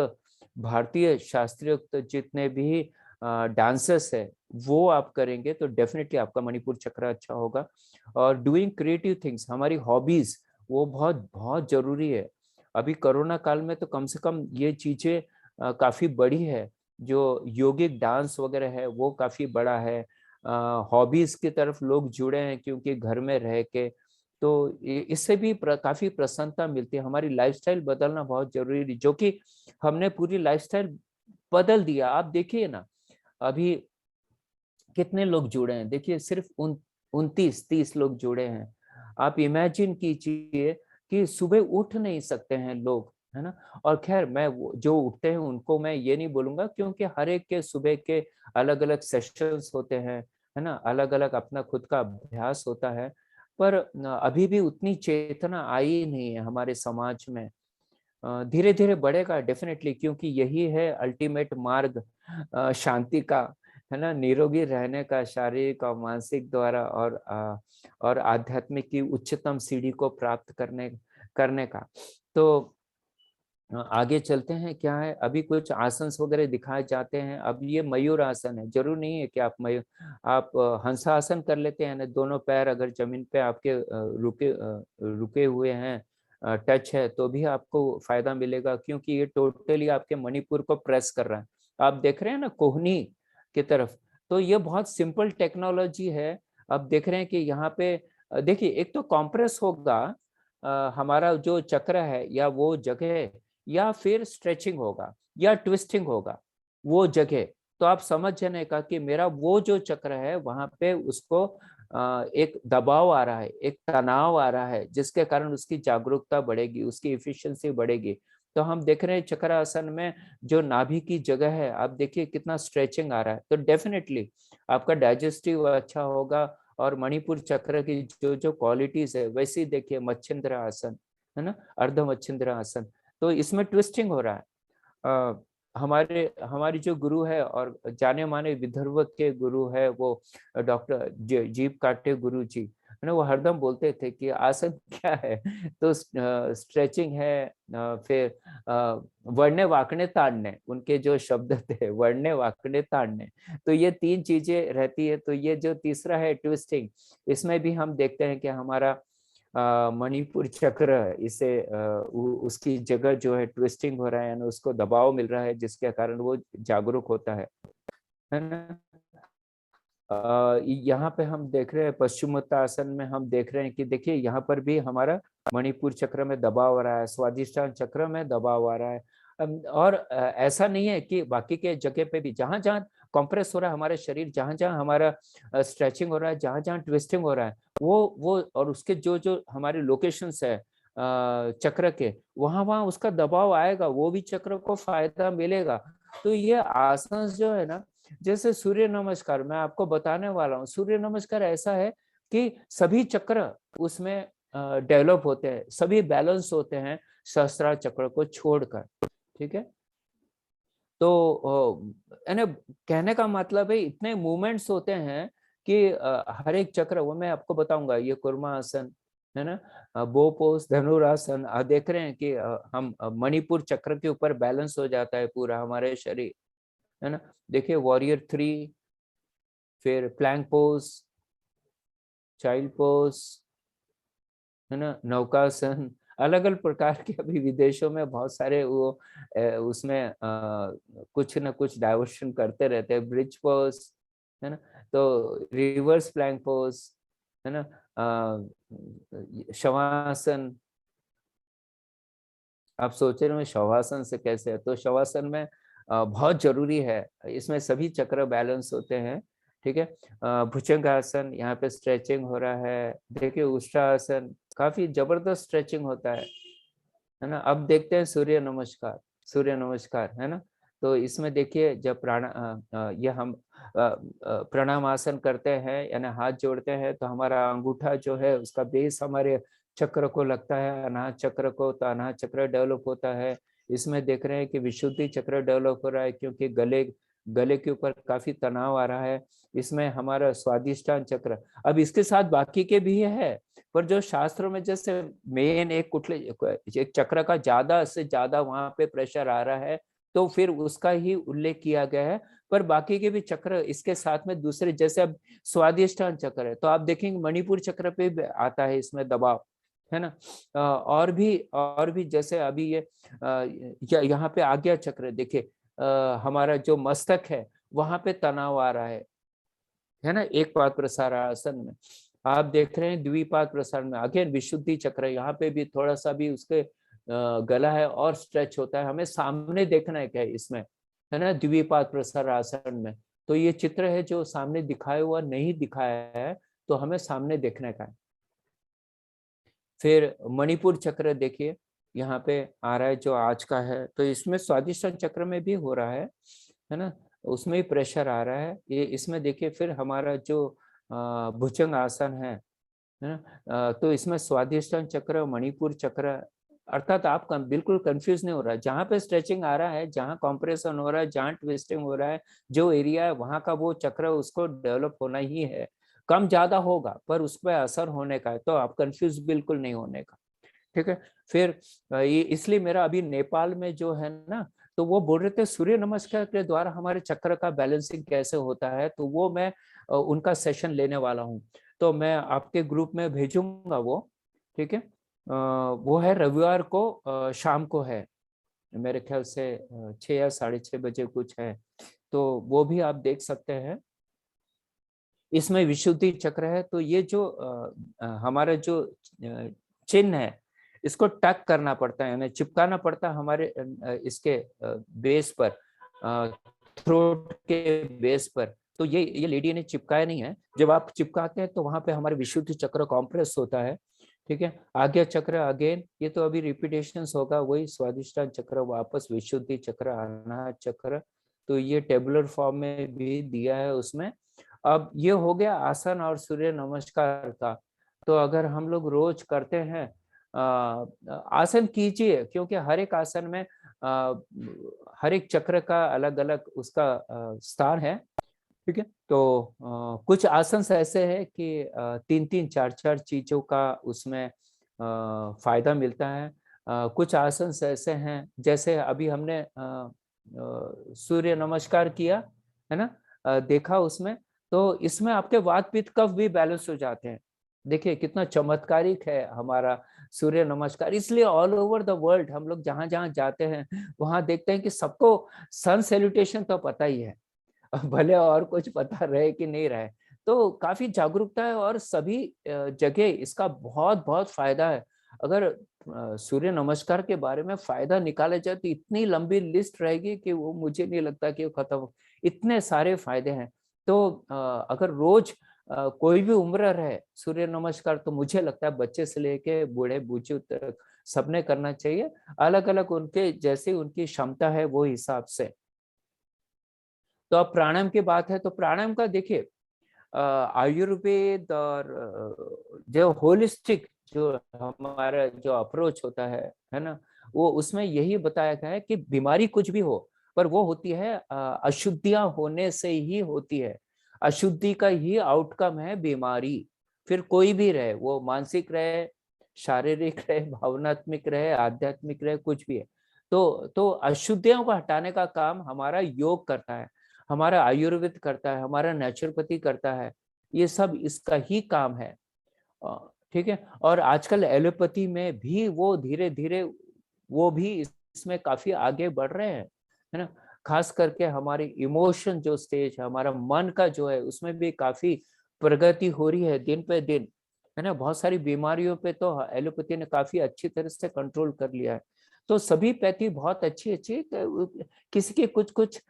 Speaker 2: भारतीय शास्त्रोक्त जितने भी डांसेस है वो आप करेंगे तो डेफिनेटली आपका मणिपुर चक्र अच्छा होगा। और डूइंग क्रिएटिव थिंग्स, हमारी हॉबीज, वो बहुत बहुत जरूरी है। अभी कोरोना काल में तो कम से कम ये चीजें काफी बड़ी है। जो योगिक डांस वगैरह है वो काफी बड़ा है। हॉबीज की तरफ लोग जुड़े हैं क्योंकि घर में रह के, तो इससे भी काफी प्रसन्नता मिलती है। हमारी लाइफस्टाइल बदलना बहुत जरूरी, जो कि हमने पूरी लाइफस्टाइल बदल दिया। आप देखिए ना अभी कितने लोग जुड़े हैं, देखिए सिर्फ 29-30 लोग जुड़े हैं। आप इमेजिन कीजिए कि सुबह उठ नहीं सकते हैं लोग, है ना। और खैर मैं जो उठते हैं उनको मैं ये नहीं बोलूंगा, क्योंकि हर एक के सुबह के अलग अलग सेशंस होते हैं, है ना, अलग अलग अपना खुद का अभ्यास होता है। पर अभी भी उतनी चेतना आई नहीं है हमारे समाज में। धीरे धीरे बढ़ेगा डेफिनेटली, क्योंकि यही है अल्टीमेट मार्ग शांति का, है ना, निरोगी रहने का, शारीरिक और मानसिक द्वारा, और आध्यात्मिक की उच्चतम सीढ़ी को प्राप्त करने करने का। तो आगे चलते हैं, क्या है अभी कुछ आसन वगैरह दिखाए जाते हैं। अब ये मयूर आसन है, जरूर नहीं है कि आप हंसासन कर लेते हैं ना, दोनों पैर अगर जमीन पे आपके रुके हुए हैं, टच है, तो भी आपको फायदा मिलेगा, क्योंकि ये टोटली आपके मणिपुर को प्रेस कर रहा है। आप देख रहे हैं ना कोहनी की तरफ, तो ये बहुत सिंपल टेक्नोलॉजी है। अब देख रहे हैं कि यहाँ पे देखिए एक तो कॉम्प्रेस होगा हमारा जो चक्र है या वो जगह, या फिर स्ट्रेचिंग होगा या ट्विस्टिंग होगा वो जगह। तो आप समझ जाने का कि मेरा वो जो चक्र है वहां पे उसको एक दबाव आ रहा है, एक तनाव आ रहा है, जिसके कारण उसकी जागरूकता बढ़ेगी, उसकी एफिशिएंसी बढ़ेगी। तो हम देख रहे हैं चक्रासन में जो नाभि की जगह है, आप देखिए कितना स्ट्रेचिंग आ रहा है, तो डेफिनेटली आपका डाइजेस्टिव अच्छा होगा। और मणिपुर चक्र की जो जो क्वालिटीज है वैसे ही देखिए मच्छिंद्र आसन, है ना, अर्ध मच्छिंद्र आसन, तो इसमें ट्विस्टिंग हो रहा है। हमारे हमारी जो गुरु है और जाने माने विदर्भ के गुरु है वो डॉक्टर जीव काटे गुरु जी, है ना, वो हरदम बोलते थे कि आसन क्या है, तो स्ट्रेचिंग है, फिर वरने वाकने ताड़ने, उनके जो शब्द थे वरने वाकने ताड़ने, तो ये तीन चीजें रहती है। तो ये जो तीसरा है ट्विस्टिंग, इसमें भी हम देखते हैं कि हमारा मणिपुर चक्र, इसे उसकी जगह जो है ट्विस्टिंग हो रहा है, यानी उसको दबाव मिल रहा है, जिसके कारण वो जागरूक होता है ना। यहाँ पे हम देख रहे हैं पश्चिमोत्तासन में, हम देख रहे हैं कि देखिए यहाँ पर भी हमारा मणिपुर चक्र में दबाव आ रहा है, स्वादिष्टान चक्र में दबाव आ रहा है। और ऐसा नहीं है कि बाकी के जगह पे भी, जहां जहां कॉम्प्रेस हो रहा है हमारा शरीर, जहां जहां हमारा स्ट्रेचिंग हो रहा है, जहां जहां ट्विस्टिंग हो रहा है, वो और उसके जो जो हमारे लोकेशंस है चक्र के, वहां वहां उसका दबाव आएगा, वो भी चक्र को फायदा मिलेगा। तो ये आसन जो है ना, जैसे सूर्य नमस्कार, मैं आपको बताने वाला हूँ, सूर्य नमस्कार ऐसा है कि सभी चक्र उसमें डेवलप होते हैं, सभी बैलेंस होते हैं सहस्त्रार चक्र को छोड़कर, ठीक है। तो यानी कहने का मतलब है इतने मूवमेंट्स होते हैं कि हर एक चक्र, वो मैं आपको बताऊंगा, ये कुर्मा आसन है ना, बो पोज, धनुरासन, देख रहे हैं कि हम मणिपुर चक्र के ऊपर बैलेंस हो जाता है पूरा हमारे शरीर, है ना। देखिए वॉरियर 3, फिर प्लैंक पोज, चाइल्ड पोज, है ना, नौकासन, अलग अलग प्रकार के अभी विदेशों में बहुत सारे वो उसमें कुछ ना कुछ डाइवर्शन करते रहते हैं, ब्रिज पोज, है ना, तो रिवर्स प्लैंक पोज, है ना, शवासन। आप सोच रहे हो शवासन से कैसे है, तो शवासन में बहुत जरूरी है, इसमें सभी चक्र बैलेंस होते हैं, ठीक है। भुजंगासन, यहाँ पे स्ट्रेचिंग हो रहा है, देखिए उष्ट्रासन, काफी जबरदस्त स्ट्रेचिंग होता है ना। अब देखते हैं सूर्य नमस्कार, सूर्य नमस्कार, है ना। तो इसमें देखिए जब ये हम प्रणाम आसन करते हैं, यानी हाथ जोड़ते हैं, तो हमारा अंगूठा जो है उसका बेस हमारे चक्र को लगता है, अनाहत चक्र को, तो अनाहत चक्र डेवलप होता है। इसमें देख रहे हैं कि विशुद्धि चक्र डेवलप हो रहा है, क्योंकि गले गले के ऊपर काफी तनाव आ रहा है। इसमें हमारा स्वादिष्टान चक्र, अब इसके साथ बाकी के भी है, पर जो शास्त्रों में जैसे मेन एक कुटले एक चक्र का ज्यादा से ज्यादा वहां पे प्रेशर आ रहा है, तो फिर उसका ही उल्लेख किया गया है। पर बाकी के भी चक्र इसके साथ में दूसरे, जैसे अब स्वादिष्टान चक्र है, तो आप देखेंगे मणिपुर चक्र पे भी आता है इसमें दबाव, है ना। और भी जैसे अभी ये यहाँ पे आज्ञा चक्र देखिए, हमारा जो मस्तक है वहां पे तनाव आ रहा है ना, एक पाद प्रसार आसन में। आप देख रहे हैं द्विपाद प्रसार में अगेन विशुद्धि चक्र, यहाँ पे भी थोड़ा सा भी उसके गला है और स्ट्रेच होता है, हमें सामने देखना है क्या है इसमें, है ना, द्विपाद प्रसार आसन में। तो ये चित्र है जो सामने दिखाया हुआ नहीं दिखाया है, तो हमें सामने देखने का है। फिर मणिपुर चक्र देखिए, यहाँ पे आ रहा है जो आज का है, तो इसमें स्वादिष्टान चक्र में भी हो रहा है ना, उसमें भी प्रेशर आ रहा है। ये इसमें देखिए फिर हमारा जो भुजंग आसन है ना, तो इसमें स्वादिष्टान चक्र, मणिपुर चक्र, अर्थात आप बिल्कुल कंफ्यूज नहीं हो रहा है, जहाँ पे स्ट्रेचिंग आ रहा है, जहाँ कॉम्प्रेशन हो रहा है, जहाँ ट्विस्टिंग हो रहा है, जो एरिया है वहाँ का वो चक्र उसको डेवलप होना ही है, कम ज्यादा होगा पर उस पर असर होने का है, तो आप कंफ्यूज बिल्कुल नहीं होने का, ठीक है। फिर ये इसलिए मेरा अभी नेपाल में जो है ना, तो वो बोल रहे थे सूर्य नमस्कार के द्वारा हमारे चक्र का बैलेंसिंग कैसे होता है, तो वो मैं उनका सेशन लेने वाला हूँ, तो मैं आपके ग्रुप में भेजूंगा वो, ठीक है। वो है रविवार को, शाम को है, मेरे ख्याल से 6 या 6:30 बजे कुछ है, तो वो भी आप देख सकते हैं। इसमें विशुद्धि चक्र है, तो ये जो हमारा जो चिन्ह है, इसको टक करना पड़ता है, यानी चिपकाना पड़ता है हमारे इसके बेस पर, थ्रोट के बेस पर। तो ये लेडी ने चिपकाया नहीं है। जब आप चिपकाते हैं तो वहां पे हमारे विशुद्धि चक्र कॉम्प्रेस होता है, ठीक है। आज्ञा चक्र अगेन, ये तो अभी रिपीटेशंस होगा, वही स्वादिष्टान चक्र, वापस विशुद्धि चक्र, अनाहत चक्र। तो ये टेबुलर फॉर्म में भी दिया है उसमें। अब ये हो गया आसन और सूर्य नमस्कार का। तो अगर हम लोग रोज करते हैं, आसन कीजिए, क्योंकि हर एक आसन में हर एक चक्र का अलग अलग उसका स्थान है, ठीक है। तो कुछ आसन ऐसे हैं कि 3-3 4-4 चीजों का उसमें फायदा मिलता है। कुछ आसन ऐसे हैं, जैसे अभी हमने सूर्य नमस्कार किया है ना, देखा उसमें, तो इसमें आपके वात पित्त कफ भी बैलेंस हो जाते हैं। देखिए कितना चमत्कारिक है हमारा सूर्य नमस्कार। इसलिए ऑल ओवर द वर्ल्ड हम लोग जहां जहां जाते हैं वहां देखते हैं कि सबको सन सैल्यूटेशन तो पता ही है, भले और कुछ पता रहे कि नहीं रहे। तो काफी जागरूकता है और सभी जगह इसका बहुत बहुत फायदा है। अगर सूर्य नमस्कार के बारे में फायदा निकाला जाए तो इतनी लंबी लिस्ट रहेगी कि वो मुझे नहीं लगता कि वो खत्म, इतने सारे फायदे हैं। तो अगर रोज कोई भी उम्र रहे सूर्य नमस्कार, तो मुझे लगता है बच्चे से लेके बूढ़े बुजुर्ग तक सबने करना चाहिए, अलग अलग उनके जैसे उनकी क्षमता है वो हिसाब से। तो अब प्राणायाम की बात है, तो प्राणायाम का देखिए आयुर्वेद और जो होलिस्टिक जो हमारा जो अप्रोच होता है ना, वो उसमें यही बताया गया है कि बीमारी कुछ भी हो, पर वो होती है अशुद्धियां होने से ही होती है। अशुद्धि का ही आउटकम है बीमारी। फिर कोई भी रहे, वो मानसिक रहे, शारीरिक रहे, भावनात्मक रहे, आध्यात्मिक रहे, कुछ भी है। तो अशुद्धियों को हटाने का काम हमारा योग करता है, हमारा आयुर्वेद करता है, हमारा नेचुरोपैथी करता है। ये सब इसका ही काम है, ठीक है। और आजकल एलोपैथी में भी वो धीरे धीरे वो भी इसमें काफी आगे बढ़ रहे हैं, है ना। खास करके हमारे इमोशन जो स्टेज है, हमारा मन का जो है, उसमें भी काफी प्रगति हो रही है दिन पे दिन, है ना। बहुत सारी बीमारियों पे तो एलोपैथी ने काफी अच्छी तरह से कंट्रोल कर लिया है। तो सभी पैथी बहुत अच्छी अच्छी, किसी के कुछ कुछ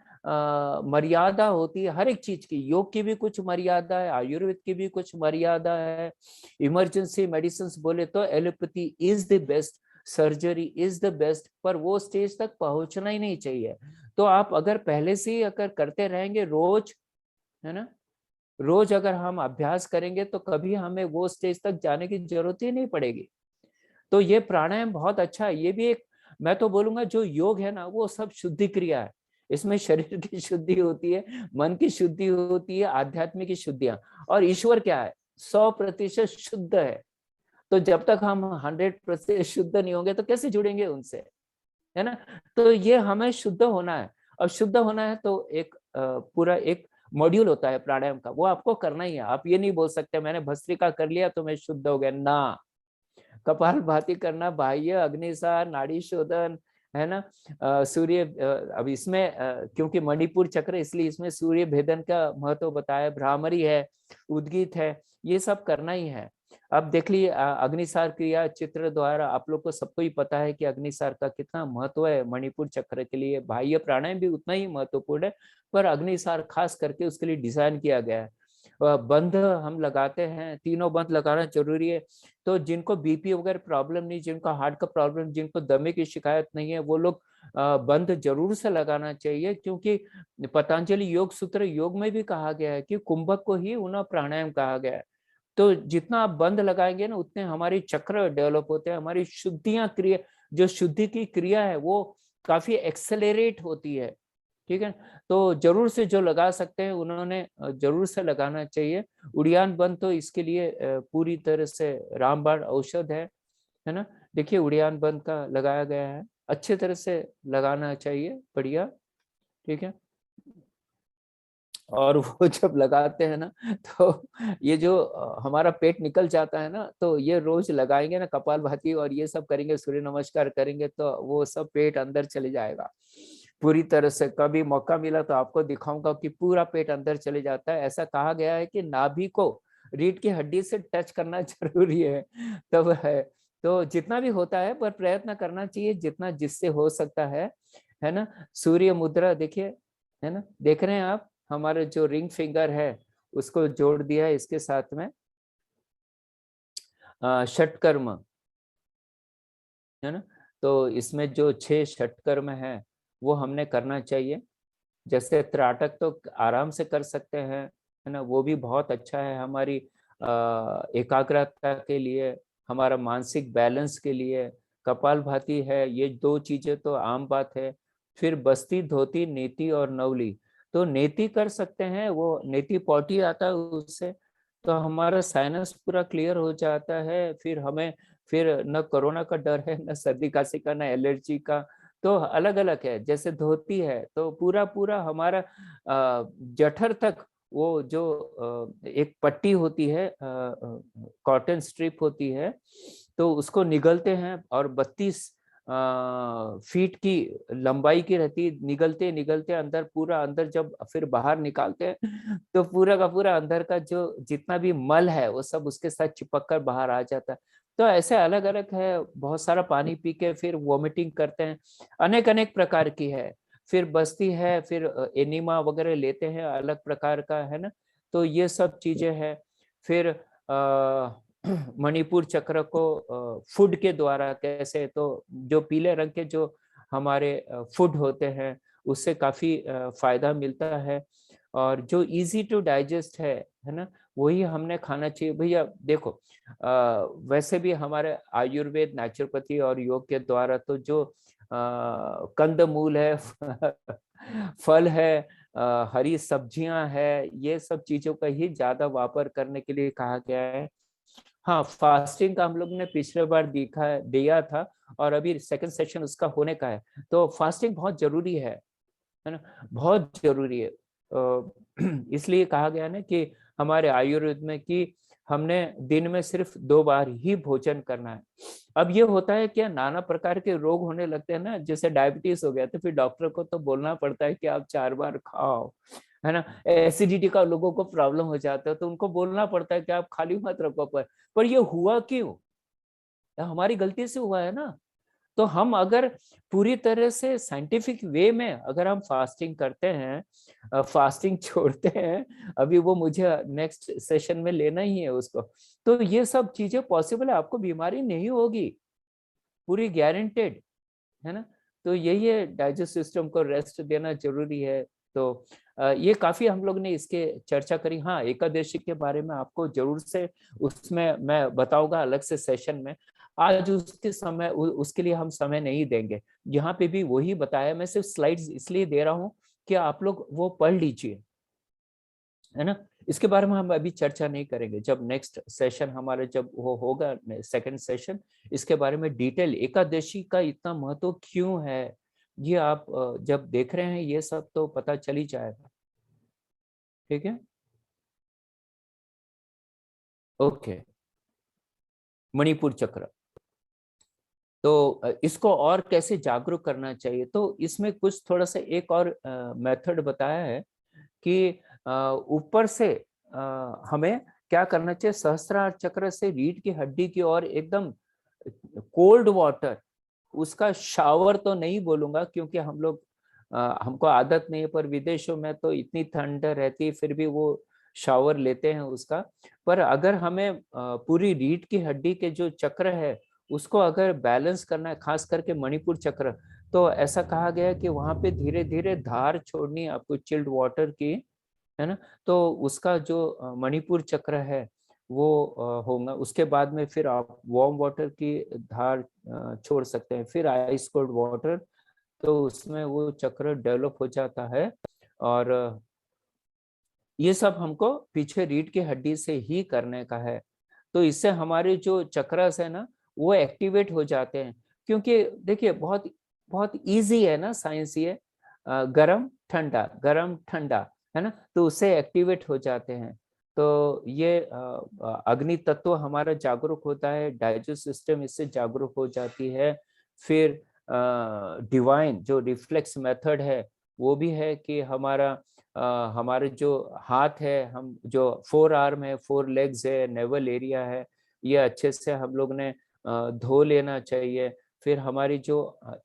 Speaker 2: मर्यादा होती है हर एक चीज की। योग की भी कुछ मर्यादा है, आयुर्वेद की भी कुछ मर्यादा है। इमरजेंसी मेडिसिन बोले तो allopathy is the best, surgery is the best, पर वो स्टेज तक पहुंचना ही नहीं चाहिए। तो आप अगर पहले से ही अगर करते रहेंगे रोज, है ना, रोज अगर हम अभ्यास करेंगे तो कभी हमें वो स्टेज तक जाने की जरूरत ही नहीं पड़ेगी। तो ये प्राणायाम बहुत अच्छा है। ये भी एक, मैं तो बोलूंगा जो योग है ना, वो सब शुद्धि क्रिया है। इसमें शरीर की शुद्धि होती है, मन की शुद्धि होती है, आध्यात्मिक की शुद्धियां। और ईश्वर क्या है, 100% शुद्ध है। तो जब तक हम 100% शुद्ध नहीं होंगे तो कैसे जुड़ेंगे उनसे, है ना। तो ये हमें शुद्ध होना है। और शुद्ध होना है तो एक पूरा एक मॉड्यूल होता है प्राणायाम का, वो आपको करना ही है। आप ये नहीं बोल सकते मैंने भस्त्रिका कर लिया तो मैं शुद्ध हो गया ना। कपालभाति करना, बाह्य अग्निसार, नाड़ी शोधन, है ना, सूर्य, अब इसमें क्योंकि मणिपुर चक्र, इसलिए इसमें सूर्य भेदन का महत्व बताया, भ्रामरी है, उद्गीत है, ये सब करना ही है। अब देख लीजिए अग्निसार क्रिया चित्र द्वारा आप लोग को सबको ही पता है कि अग्निसार का कितना महत्व है मणिपुर चक्र के लिए। बाह्य प्राणायाम भी उतना ही महत्वपूर्ण है, पर अग्निसार खास करके उसके लिए डिजाइन किया गया है। बंध हम लगाते हैं, तीनों बंध लगाना जरूरी है। तो जिनको बीपी वगैरह प्रॉब्लम नहीं, जिनको हार्ट का प्रॉब्लम, जिनको दमे की शिकायत नहीं है, वो लोग बंध जरूर से लगाना चाहिए। क्योंकि पतंजलि योग सूत्र योग में भी कहा गया है कि कुंभक को ही उन्हें प्राणायाम कहा गया है। तो जितना आप बंध लगाएंगे ना, उतने हमारी चक्र डेवलप होते हैं, हमारी शुद्धियां क्रिया, जो शुद्धि की क्रिया है वो काफी एक्सेलरेट होती है, ठीक है। तो जरूर से जो लगा सकते हैं उन्होंने जरूर से लगाना चाहिए। उड़ियान बंध तो इसके लिए पूरी तरह से रामबाण औषध है ना। देखिए उड़ियान बंध का लगाया गया है, अच्छे तरह से लगाना चाहिए, बढ़िया, ठीक है। और वो जब लगाते हैं ना, तो ये जो हमारा पेट निकल जाता है ना, तो ये रोज लगाएंगे ना कपालभाति और ये सब करेंगे, सूर्य नमस्कार करेंगे, तो वो सब पेट अंदर चले जाएगा पूरी तरह से। कभी मौका मिला तो आपको दिखाऊंगा कि पूरा पेट अंदर चले जाता है। ऐसा कहा गया है कि नाभि को रीढ़ की हड्डी से टच करना जरूरी है, तब है। तो जितना भी होता है, पर प्रयत्न करना चाहिए जितना जिससे हो सकता है ना। सूर्य मुद्रा देखिए, है ना, देख रहे हैं आप, हमारे जो रिंग फिंगर है उसको जोड़ दिया है इसके साथ में षटकर्म, है ना। तो इसमें जो 6 षटकर्म है वो हमने करना चाहिए। जैसे त्राटक तो आराम से कर सकते हैं, है ना, वो भी बहुत अच्छा है हमारी एकाग्रता के लिए, हमारा मानसिक बैलेंस के लिए। कपालभाति है, ये 2 चीजें तो आम बात है। फिर बस्ती, धोती, नेति और नवली। तो नेति कर सकते हैं, वो नेति पॉटी आता है उससे, तो हमारा साइनस पूरा क्लियर हो जाता है। फिर न कोरोना का डर है, न सर्दी खांसी का, न एलर्जी का। तो अलग अलग है। जैसे धोती है तो पूरा पूरा हमारा जठर तक वो जो एक पट्टी होती है, कॉटन स्ट्रिप होती है, तो उसको निगलते हैं और 32 फीट की लंबाई की रहती। निगलते निगलते अंदर, पूरा अंदर जब फिर बाहर निकालते हैं तो पूरा का पूरा अंदर का जो जितना भी मल है वो सब उसके साथ चिपक कर बाहर आ जाता है। तो ऐसे अलग अलग है। बहुत सारा पानी पी के फिर वॉमिटिंग करते हैं, अनेक अनेक प्रकार की है। फिर बस्ती है, फिर एनिमा वगैरह लेते हैं अलग प्रकार का, है ना। तो ये सब चीजें हैं। फिर मणिपुर चक्र को फूड के द्वारा कैसे, तो जो पीले रंग के जो हमारे फूड होते हैं उससे काफी फायदा मिलता है। और जो इजी टू डाइजेस्ट है ना, वही हमने खाना चाहिए भैया। देखो वैसे भी हमारे आयुर्वेद, नेचुरोपैथी और योग के द्वारा तो जो कंद मूल है फल है, हरी सब्जियां है, ये सब चीजों का ही ज्यादा वापर करने के लिए कहा गया है। हाँ, फास्टिंग का हम लोग ने पिछले बार दिया था, और अभी सेकंड सेशन उसका होने का है। तो फास्टिंग बहुत जरूरी है ना, बहुत जरूरी है। इसलिए कहा गया ना कि हमारे आयुर्वेद में कि हमने दिन में सिर्फ 2 बार ही भोजन करना है। अब ये होता है क्या, नाना प्रकार के रोग होने लगते हैं ना, जैसे डायबिटीज हो गया तो फिर डॉक्टर को तो बोलना पड़ता है कि आप 4 बार खाओ, है ना। एसिडिटी का लोगों को प्रॉब्लम हो जाता है तो उनको बोलना पड़ता है कि आप खाली मत रखो। पर ये हुआ क्यों? हमारी गलती से हुआ है ना। तो हम अगर पूरी तरह से साइंटिफिक वे में अगर हम फास्टिंग करते हैं, फास्टिंग छोड़ते हैं, अभी वो मुझे नेक्स्ट सेशन में लेना ही है उसको, तो ये सब चीजें पॉसिबल है, आपको बीमारी नहीं होगी, पूरी गारंटेड, है ना। तो यही है, डाइजेस्ट सिस्टम को रेस्ट देना जरूरी है। तो ये काफी हम लोग ने इसके चर्चा करी। हाँ, एकादशी के बारे में आपको जरूर से उसमें मैं बताऊंगा अलग से सेशन में। आज उसके समय उसके लिए हम समय नहीं देंगे। यहाँ पे भी वही बताया, मैं सिर्फ स्लाइड्स इसलिए दे रहा हूँ कि आप लोग वो पढ़ लीजिए, है ना। इसके बारे में हम अभी चर्चा नहीं करेंगे। जब नेक्स्ट सेशन हमारे जब वो होगा सेकंड सेशन, इसके बारे में डिटेल एकादशी का इतना महत्व क्यों है, ये आप जब देख रहे हैं ये सब तो पता चल ही जाएगा। ठीक है, ओके। मणिपुर चक्र, तो इसको और कैसे जागरूक करना चाहिए, तो इसमें कुछ थोड़ा सा एक और मेथड बताया है कि ऊपर से हमें क्या करना चाहिए, सहस्त्रार चक्र से रीढ़ की हड्डी की ओर एकदम कोल्ड वाटर, उसका शावर तो नहीं बोलूंगा क्योंकि हम लोग हमको आदत नहीं है, पर विदेशों में तो इतनी ठंड रहती है फिर भी वो शावर लेते हैं उसका। पर अगर हमें पूरी रीढ़ की हड्डी के जो चक्र है उसको अगर बैलेंस करना है, खास करके मणिपुर चक्र, तो ऐसा कहा गया है कि वहां पे धीरे धीरे धार छोड़नी है आपको चिल्ड वाटर की, है ना। तो उसका जो मणिपुर चक्र है वो होगा। उसके बाद में फिर आप वार्म वाटर की धार छोड़ सकते हैं, फिर आइस कोल्ड वाटर, तो उसमें वो चक्र डेवलप हो जाता है। और ये सब हमको पीछे रीढ़ की हड्डी से ही करने का है। तो इससे हमारे जो चक्रस है ना वो एक्टिवेट हो जाते हैं। क्योंकि देखिए बहुत बहुत इजी है ना साइंस, ये गरम ठंडा गरम ठंडा, है ना, तो उससे एक्टिवेट हो जाते हैं। तो ये अग्नि तत्व हमारा जागरूक होता है, डाइजेस्ट सिस्टम इससे जागरूक हो जाती है। फिर डिवाइन जो रिफ्लेक्स मेथड है वो भी है कि हमारे जो हाथ है, हम जो 4 आर्म है, 4 लेग्स है, नेवल एरिया है, ये अच्छे से हम लोग ने धो लेना चाहिए। फिर हमारी जो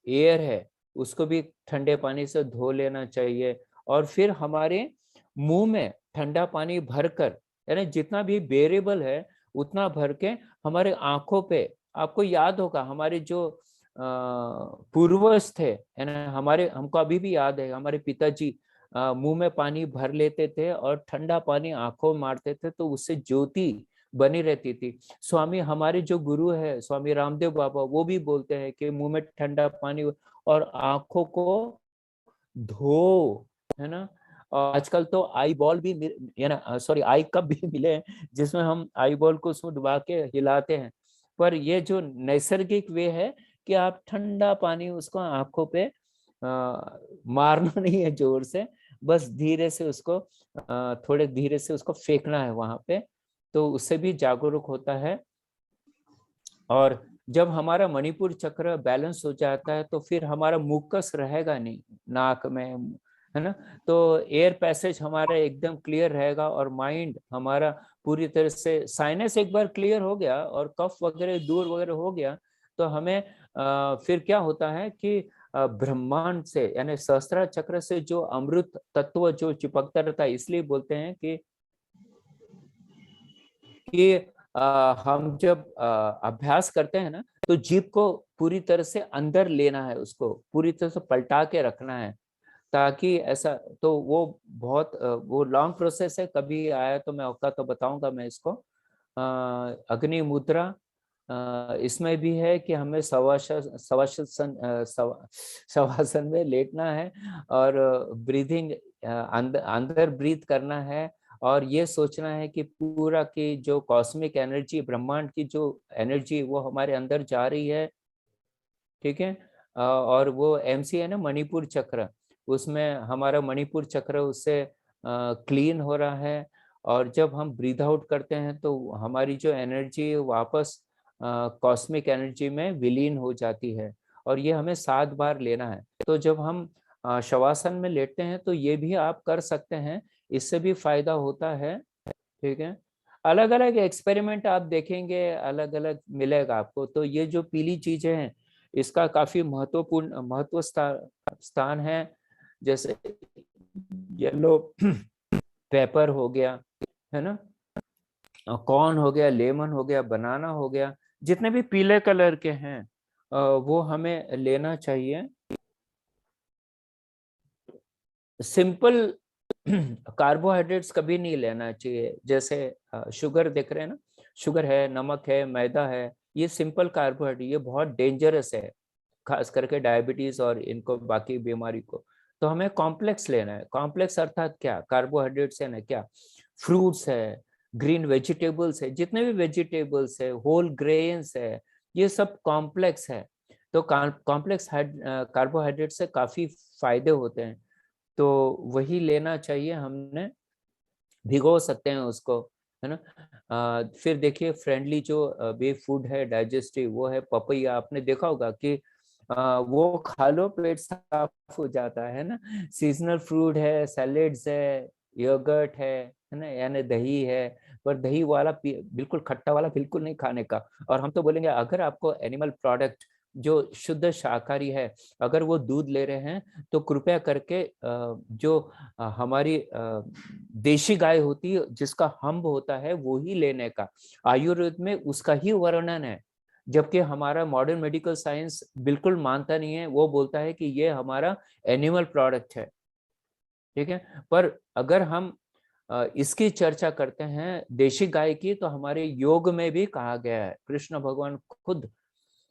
Speaker 2: एयर है उसको भी ठंडे पानी से धो लेना चाहिए। और फिर हमारे मुंह में ठंडा पानी भरकर, यानी जितना भी बेरेबल है उतना भर के हमारे आंखों पे, आपको याद होगा हमारे जो पूर्वज थे, है ना, हमारे, हमको अभी भी याद है हमारे पिताजी मुंह में पानी भर लेते थे और ठंडा पानी आंखों में मारते थे तो उससे ज्योति बनी रहती थी। स्वामी, हमारे जो गुरु है स्वामी रामदेव बाबा, वो भी बोलते हैं कि मुंह में ठंडा पानी और आंखों को धो, है ना। और आजकल तो आई बॉल भी है ना, सॉरी आई कप भी मिले हैं जिसमें हम आई बॉल को उसमें डुबा के हिलाते हैं। पर ये जो नैसर्गिक वे है कि आप ठंडा पानी उसको आंखों पे मारना नहीं है जोर से, बस धीरे से उसको थोड़े धीरे से उसको फेंकना है वहां पे, तो उससे भी जागरूक होता है। और जब हमारा मणिपुर चक्र बैलेंस हो जाता है तो फिर हमारा मुकस रहेगा नहीं नाक में, है ना, तो एयर पैसेज हमारा एकदम क्लियर रहेगा और माइंड हमारा पूरी तरह से, साइनस एक बार क्लियर हो गया और कफ वगैरह दूर वगैरह हो गया तो हमें फिर क्या होता है कि ब्रह्मांड से, यानी सहस्त्र चक्र से जो अमृत तत्व जो चिपकता रहता है, इसलिए बोलते हैं कि हम जब अभ्यास करते हैं ना तो जीभ को पूरी तरह से अंदर लेना है, उसको पूरी तरह से पलटा के रखना है, ताकि ऐसा, तो वो बहुत वो लॉन्ग प्रोसेस है, कभी आया तो मैं औका तो बताऊंगा मैं इसको। अग्नि मुद्रा इसमें भी है कि हमें शवासन में लेटना है और ब्रीदिंग अंदर अंदर ब्रीथ करना है और ये सोचना है कि पूरा की जो कॉस्मिक एनर्जी, ब्रह्मांड की जो एनर्जी वो हमारे अंदर जा रही है, ठीक है। और वो एमसी है ना मणिपुर चक्र, उसमें हमारा मणिपुर चक्र उससे क्लीन हो रहा है और जब हम ब्रीथ आउट करते हैं तो हमारी जो एनर्जी वापस कॉस्मिक एनर्जी में विलीन हो जाती है और ये हमें 7 बार लेना है। तो जब हम शवासन में लेटते हैं तो ये भी आप कर सकते हैं, इससे भी फायदा होता है, ठीक है। अलग अलग एक्सपेरिमेंट आप देखेंगे, अलग अलग मिलेगा आपको। तो ये जो पीली चीजें हैं इसका काफी महत्वपूर्ण स्थान है, जैसे येलो पेपर हो गया, है ना, कॉर्न हो गया, लेमन हो गया, बनाना हो गया, जितने भी पीले कलर के हैं वो हमें लेना चाहिए। सिंपल कार्बोहाइड्रेट्स कभी नहीं लेना चाहिए, जैसे शुगर देख रहे हैं ना, शुगर है, नमक है, मैदा है, ये सिंपल कार्बोहाइड्रेट, ये बहुत डेंजरस है, खास करके डायबिटीज और इनको बाकी बीमारी को। तो हमें कॉम्प्लेक्स लेना है। कॉम्प्लेक्स अर्थात क्या, कार्बोहाइड्रेट्स है ना, क्या फ्रूट्स है, ग्रीन वेजिटेबल्स है, जितने भी वेजिटेबल्स है, होल ग्रेन्स है, ये सब कॉम्प्लेक्स है। तो कॉम्प्लेक्स कार्बोहाइड्रेट से काफी फायदे होते हैं, तो वही लेना चाहिए हमने, भिगो सकते हैं उसको, है ना। फिर देखिए फ्रेंडली जो बे फूड है डाइजेस्टिव, वो है पपैया। आपने देखा होगा कि वो खा लो पेट साफ हो जाता है ना। सीजनल फ्रूट है, सैलेड्स है, योगर्ट है ना, यानी दही है, पर दही वाला बिल्कुल खट्टा वाला बिल्कुल नहीं खाने का। और हम तो बोलेंगे अगर आपको एनिमल प्रोडक्ट जो शुद्ध शाकाहारी है, अगर वो दूध ले रहे हैं तो कृपया करके जो हमारी देशी गाय होती है जिसका हम्ब होता है वो ही लेने का, आयुर्वेद में उसका ही वर्णन है। जबकि हमारा मॉडर्न मेडिकल साइंस बिल्कुल मानता नहीं है, वो बोलता है कि ये हमारा एनिमल प्रोडक्ट है, ठीक है। पर अगर हम इसकी चर्चा करते हैं देशी गाय की, तो हमारे योग में भी कहा गया है, कृष्ण भगवान खुद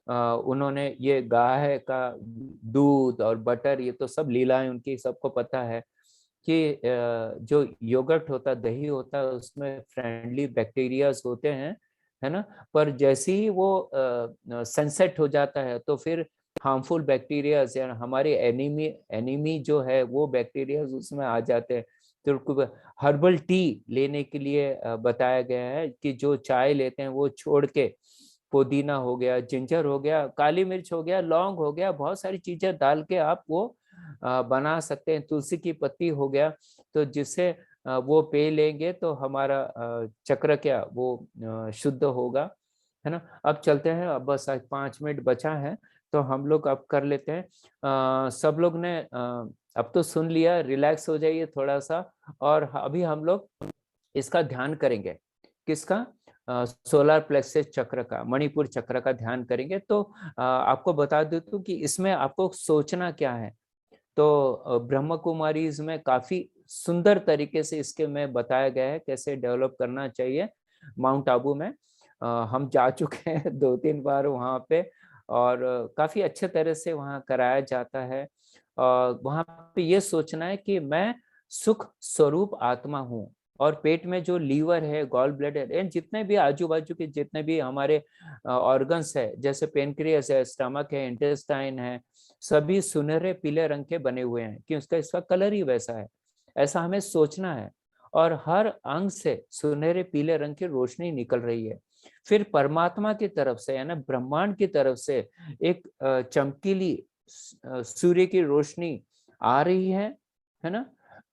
Speaker 2: उन्होंने ये गाय का दूध और बटर, ये तो सब लीलाएं उनकी सबको पता है कि जो योगर्ट होता, दही होता, उसमें फ्रेंडली बैक्टीरियाज होते हैं, है ना। पर जैसे ही वो सनसेट हो जाता है तो फिर हार्मफुल बैक्टीरियाज या हमारे एनीमी एनीमी जो है वो बैक्टीरियाज उसमें आ जाते हैं। तो हर्बल टी लेने के लिए बताया गया है कि जो चाय लेते हैं वो छोड़ के पुदीना हो गया, जिंजर हो गया, काली मिर्च हो गया, लौंग हो गया, बहुत सारी चीजें डाल के आप वो बना सकते हैं, तुलसी की पत्ती हो गया, तो जिससे वो पे लेंगे तो हमारा चक्र क्या वो शुद्ध होगा, है ना। अब चलते हैं, अब बस आज 5 मिनट बचा है तो हम लोग अब कर लेते हैं। सब लोग ने अब तो सुन लिया, रिलैक्स हो जाइए थोड़ा सा। और अभी हम लोग इसका ध्यान करेंगे। किसका? सोलर प्लेक्सस चक्र का, मणिपुर चक्र का ध्यान करेंगे। तो आपको बता देता हूँ कि इसमें आपको सोचना क्या है। तो ब्रह्म कुमारीज में काफी सुंदर तरीके से इसके में बताया गया है कैसे डेवलप करना चाहिए। माउंट आबू में हम जा चुके हैं 2-3 बार वहाँ पे, और काफी अच्छे तरह से वहाँ कराया जाता है। वहाँ पे ये सोचना है कि मैं सुख स्वरूप आत्मा हूँ, और पेट में जो लीवर है, गॉल ब्लैडर है, जितने भी आजू बाजू के जितने भी हमारे ऑर्गन्स है, जैसे पेनक्रियस है, स्टमक है, इंटेस्टाइन है, सभी सुनहरे पीले रंग के बने हुए हैं कि उसका इसका कलर ही वैसा है। ऐसा हमें सोचना है। और हर अंग से सुनहरे पीले रंग की रोशनी निकल रही है। फिर परमात्मा की तरफ से, यानी ब्रह्मांड की तरफ से एक चमकीली सूर्य की रोशनी आ रही है ना।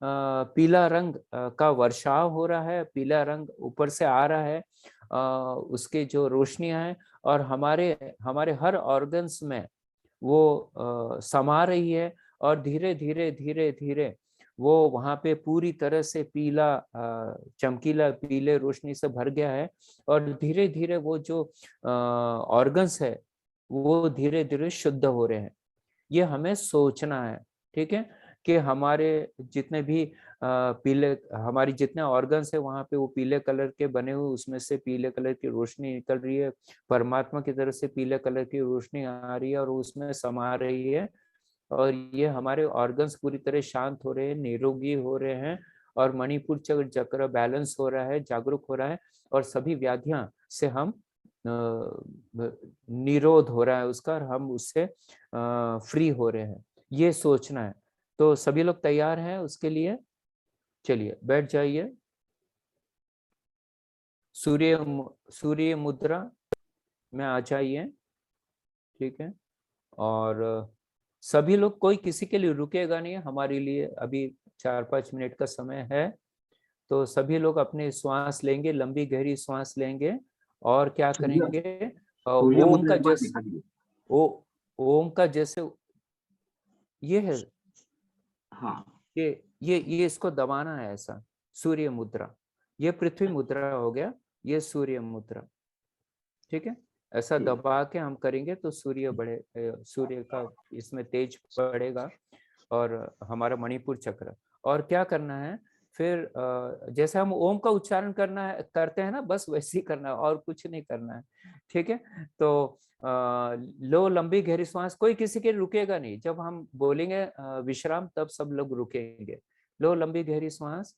Speaker 2: पीला रंग का वर्षाव हो रहा है, पीला रंग ऊपर से आ रहा है। उसकी जो रोशनियां हैं, और हमारे हमारे हर ऑर्गन्स में वो समा रही है। और धीरे धीरे धीरे धीरे वो वहां पे पूरी तरह से पीला, चमकीला पीले रोशनी से भर गया है। और धीरे धीरे वो जो ऑर्गन्स है वो धीरे धीरे शुद्ध हो रहे हैं। ये हमें सोचना है। ठीक है, कि हमारे जितने भी पीले, हमारी जितने ऑर्गन्स है वहां पे वो पीले कलर के बने हुए, उसमें से पीले कलर की रोशनी निकल रही है। परमात्मा की तरफ से पीले कलर की रोशनी आ रही है और उसमें समा रही है। और ये हमारे ऑर्गन्स पूरी तरह शांत हो रहे हैं, निरोगी हो रहे हैं। और मणिपुर चक्र चक्र बैलेंस हो रहा है, जागरूक हो रहा है। और सभी व्याधियां से हम निरोध हो रहा है उसका, और हम उससे फ्री हो रहे हैं। ये सोचना है। तो सभी लोग तैयार हैं उसके लिए? चलिए बैठ जाइए। सूर्य मुद्रा में आ जाइए। ठीक है। और सभी लोग, कोई किसी के लिए रुकेगा नहीं, हमारे लिए अभी 4-5 मिनट का समय है। तो सभी लोग अपने श्वास लेंगे, लंबी गहरी श्वास लेंगे। और क्या
Speaker 1: सूर्य
Speaker 2: करेंगे?
Speaker 1: सूर्य
Speaker 2: ओम
Speaker 1: मुद्रा
Speaker 2: का
Speaker 1: एक बार
Speaker 2: जैसे,
Speaker 1: दिखा दीजिए।
Speaker 2: ओ ओम का जैसे, ये है,
Speaker 1: हाँ।
Speaker 2: ये इसको दबाना है ऐसा। सूर्य मुद्रा, ये पृथ्वी मुद्रा हो गया, ये सूर्य मुद्रा। ठीक है। ऐसा
Speaker 1: ठीक।
Speaker 2: दबा के हम करेंगे तो सूर्य का इसमें तेज बढ़ेगा। और हमारा मणिपुर चक्र। और क्या करना है फिर? जैसे हम ओम का उच्चारण करना है, करते हैं ना, बस वैसे ही करना है, और कुछ नहीं करना है। ठीक है। तो लो लंबी गहरी सांस, कोई किसी के रुकेगा नहीं। जब हम बोलेंगे विश्राम, तब सब लोग रुकेंगे। लो लंबी गहरी सांस।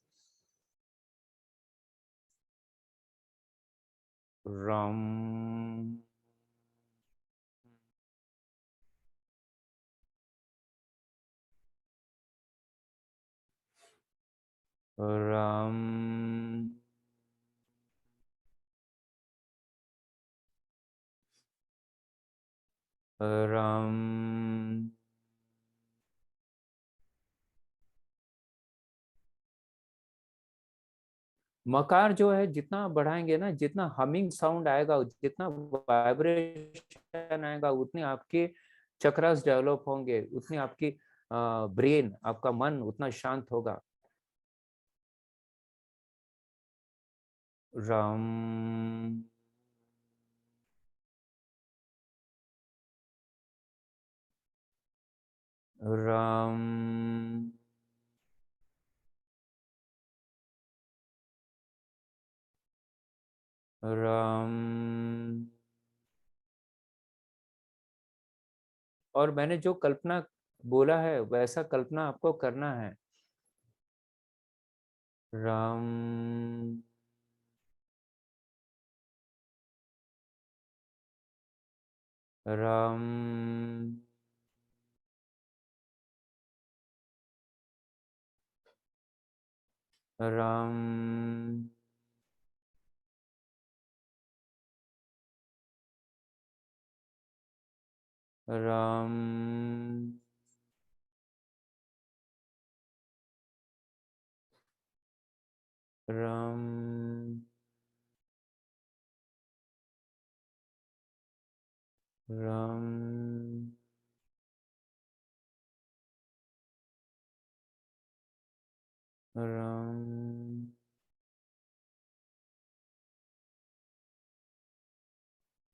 Speaker 2: रम, रम, रम, मकार जो है जितना बढ़ाएंगे ना, जितना हमिंग साउंड आएगा, जितना वाइब्रेशन आएगा, उतनी आपके चक्रास डेवलप होंगे, उतनी आपकी ब्रेन, आपका मन उतना शांत होगा। रम, रम, रम। और मैंने जो कल्पना बोला है वैसा कल्पना आपको करना है। रम, रम, रम, रम, रम, रम।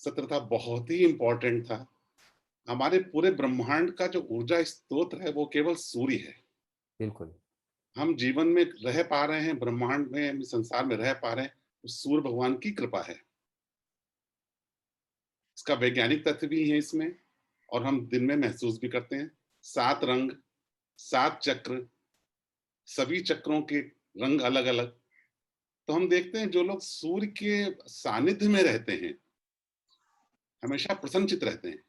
Speaker 3: सत्र था, बहुत ही इंपॉर्टेंट था। हमारे पूरे ब्रह्मांड का जो ऊर्जा स्रोत है वो केवल सूर्य है।
Speaker 2: बिल्कुल।
Speaker 3: हम जीवन में रह पा रहे हैं, ब्रह्मांड में, संसार में रह पा रहे हैं, तो सूर्य भगवान की कृपा है। इसका वैज्ञानिक तथ्य भी है इसमें, और हम दिन में महसूस भी करते हैं। 7 रंग, 7 चक्र, सभी चक्रों के रंग अलग अलग। तो हम देखते हैं जो लोग सूर्य के सानिध्य में रहते हैं हमेशा प्रसन्नचित रहते हैं।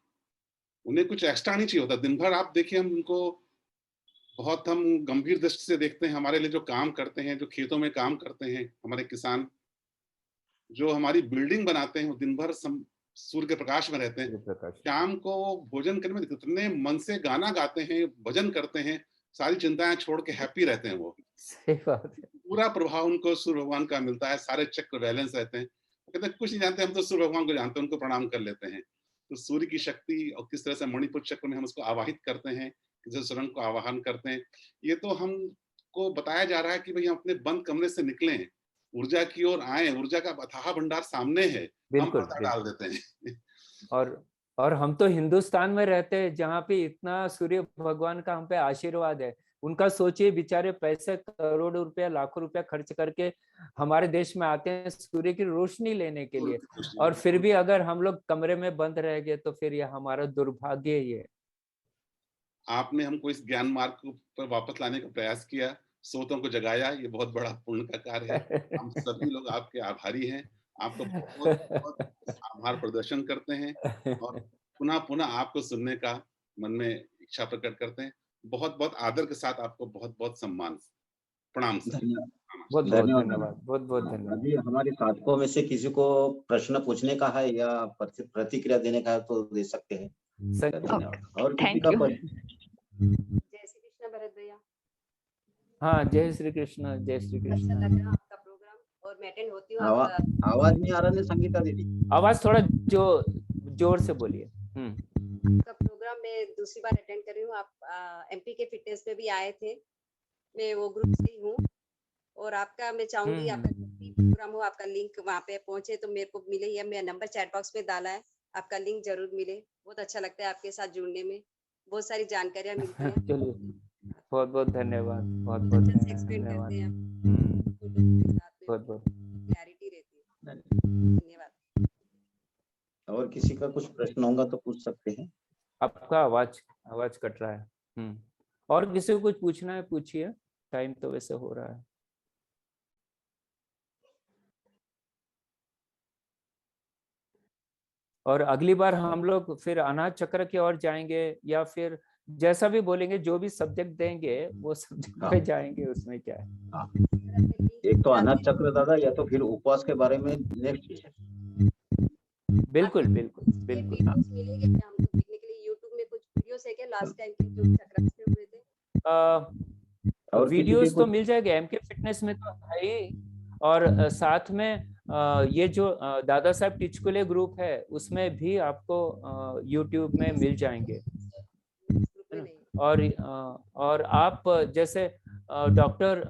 Speaker 3: उन्हें कुछ एक्स्ट्रा नहीं चाहिए होता। दिन भर आप देखिए, हम उनको बहुत हम गंभीर दृष्टि से देखते हैं। हमारे लिए जो काम करते हैं, जो खेतों में काम करते हैं हमारे किसान, जो हमारी बिल्डिंग बनाते हैं, वो दिन भर सूर्य के प्रकाश में रहते हैं।
Speaker 2: प्रकाश।
Speaker 3: शाम को भोजन करने में कितने मन से गाना गाते हैं, भजन करते हैं, सारी चिंताएं छोड़ के हैप्पी रहते हैं। वो
Speaker 2: सही बात है।
Speaker 3: पूरा प्रभाव उनको सूर्य भगवान का मिलता है। सारे चक्र बैलेंस रहते हैं। वो कहते हैं कुछ नहीं जानते, हम तो सूर्य भगवान को जानते हैं, उनको प्रणाम कर लेते हैं। तो सूर्य की शक्ति और किस तरह से मणिपुर चक्र में हम उसको आवाहित करते हैं, किस सुरंग को आवाहन करते हैं, ये तो हमको बताया जा रहा है कि भाई हम अपने बंद कमरे से निकलें, ऊर्जा की ओर आए। ऊर्जा का अथाह भंडार सामने है, हम
Speaker 2: बिल्कुल,
Speaker 3: पर्दा डाल देते हैं।
Speaker 2: और हम तो हिंदुस्तान में रहते हैं जहाँ पे इतना सूर्य भगवान का हम पे आशीर्वाद है। उनका सोचिए, बेचारे पैसे करोड़ों रुपया, लाखों रुपया खर्च करके हमारे देश में आते हैं सूर्य की रोशनी लेने के लिए, और फिर भी अगर हम लोग कमरे में बंद रह गए तो फिर यह हमारा दुर्भाग्य ही है।
Speaker 3: आपने हमको इस ज्ञान मार्ग पर वापस लाने का प्रयास किया, सोतों को जगाया, ये बहुत बड़ा पुण्य का कार्य है। हम सभी लोग आपके आभारी हैं, आपको बहुत बहुत आभार प्रदर्शन करते हैं, और पुनः पुनः आपको सुनने का मन में इच्छा प्रकट करते हैं। बहुत बहुत आदर के साथ आपको बहुत बहुत सम्मान, प्रणाम सर।
Speaker 2: बहुत बहुत धन्यवाद, बहुत बहुत धन्यवाद।
Speaker 1: अभी हमारे साधकों में से किसी को प्रश्न पूछने का है या प्रतिक्रिया देने का है तो दे सकते हैं।
Speaker 2: धन्यवाद।
Speaker 1: और किसी का प्रश्न?
Speaker 4: जय श्री कृष्ण भरत भैया।
Speaker 2: हाँ, जय श्री कृष्ण, जय श्री
Speaker 4: अच्छा
Speaker 2: कृष्ण।
Speaker 4: लग रहा आपका प्रोग्राम, और मैं अटेंड होती हूँ आपका।
Speaker 1: आवाज नहीं आ रहा है संगीता दीदी?
Speaker 2: आवाज थोड़ा जोर से बोलिए।
Speaker 4: आपका प्रोग्राम मैं दूसरी बार अटेंड कर रही हूँ। आप एमपी के फिटनेस पे भी आए थे, मैं वो ग्रुप से ही हूँ। और आपका मैं चाहूंगी आपका प्रोग्राम हो, आपका लिंक वहाँ पे पहुंचे तो मेरे को मिले, या मेरा नंबर चैट बॉक्स में डाला है, आपका लिंक जरूर मिले। बहुत अच्छा लगता है आपके साथ जुड़ने में, बहुत सारी जानकारियाँ मिलती है।
Speaker 2: चलिए, बहुत बहुत धन्यवाद, बहुत बहुत धन्यवाद, बहुत बहुत
Speaker 4: क्लैरिटी रहती है। धन्यवाद।
Speaker 1: और किसी का कुछ प्रश्न होगा तो पूछ सकते हैं।
Speaker 2: आपका आवाज कट रहा है। और किसी को कुछ पूछना है पूछिए, टाइम तो वैसे हो रहा है। और अगली बार हम लोग फिर अनाज चक्र की ओर जाएंगे, या फिर जैसा भी बोलेंगे, जो भी सब्जेक्ट देंगे वो सब्जेक्ट पे जाएंगे, उसमें क्या है।
Speaker 1: एक तो अनाज चक्र दादा, या तो फिर उपवास के बारे में नेक्स्ट।
Speaker 2: बिल्कुल बिल्कुल बिल्कुल।
Speaker 4: वीडियोस मिलेंगे क्या हमको देखने के लिए? यूट्यूब में कुछ वीडियोस है क्या लास्ट टाइम के जो चक्रास में हुए थे?
Speaker 2: वीडियोस तो मिल जाएंगे, एमके फिटनेस में तो है ही। और साथ में ये जो दादा साहब टिचकुले ग्रुप है उसमें भी आपको यूट्यूब में मिल जाएंगे। और आप जैसे डॉक्टर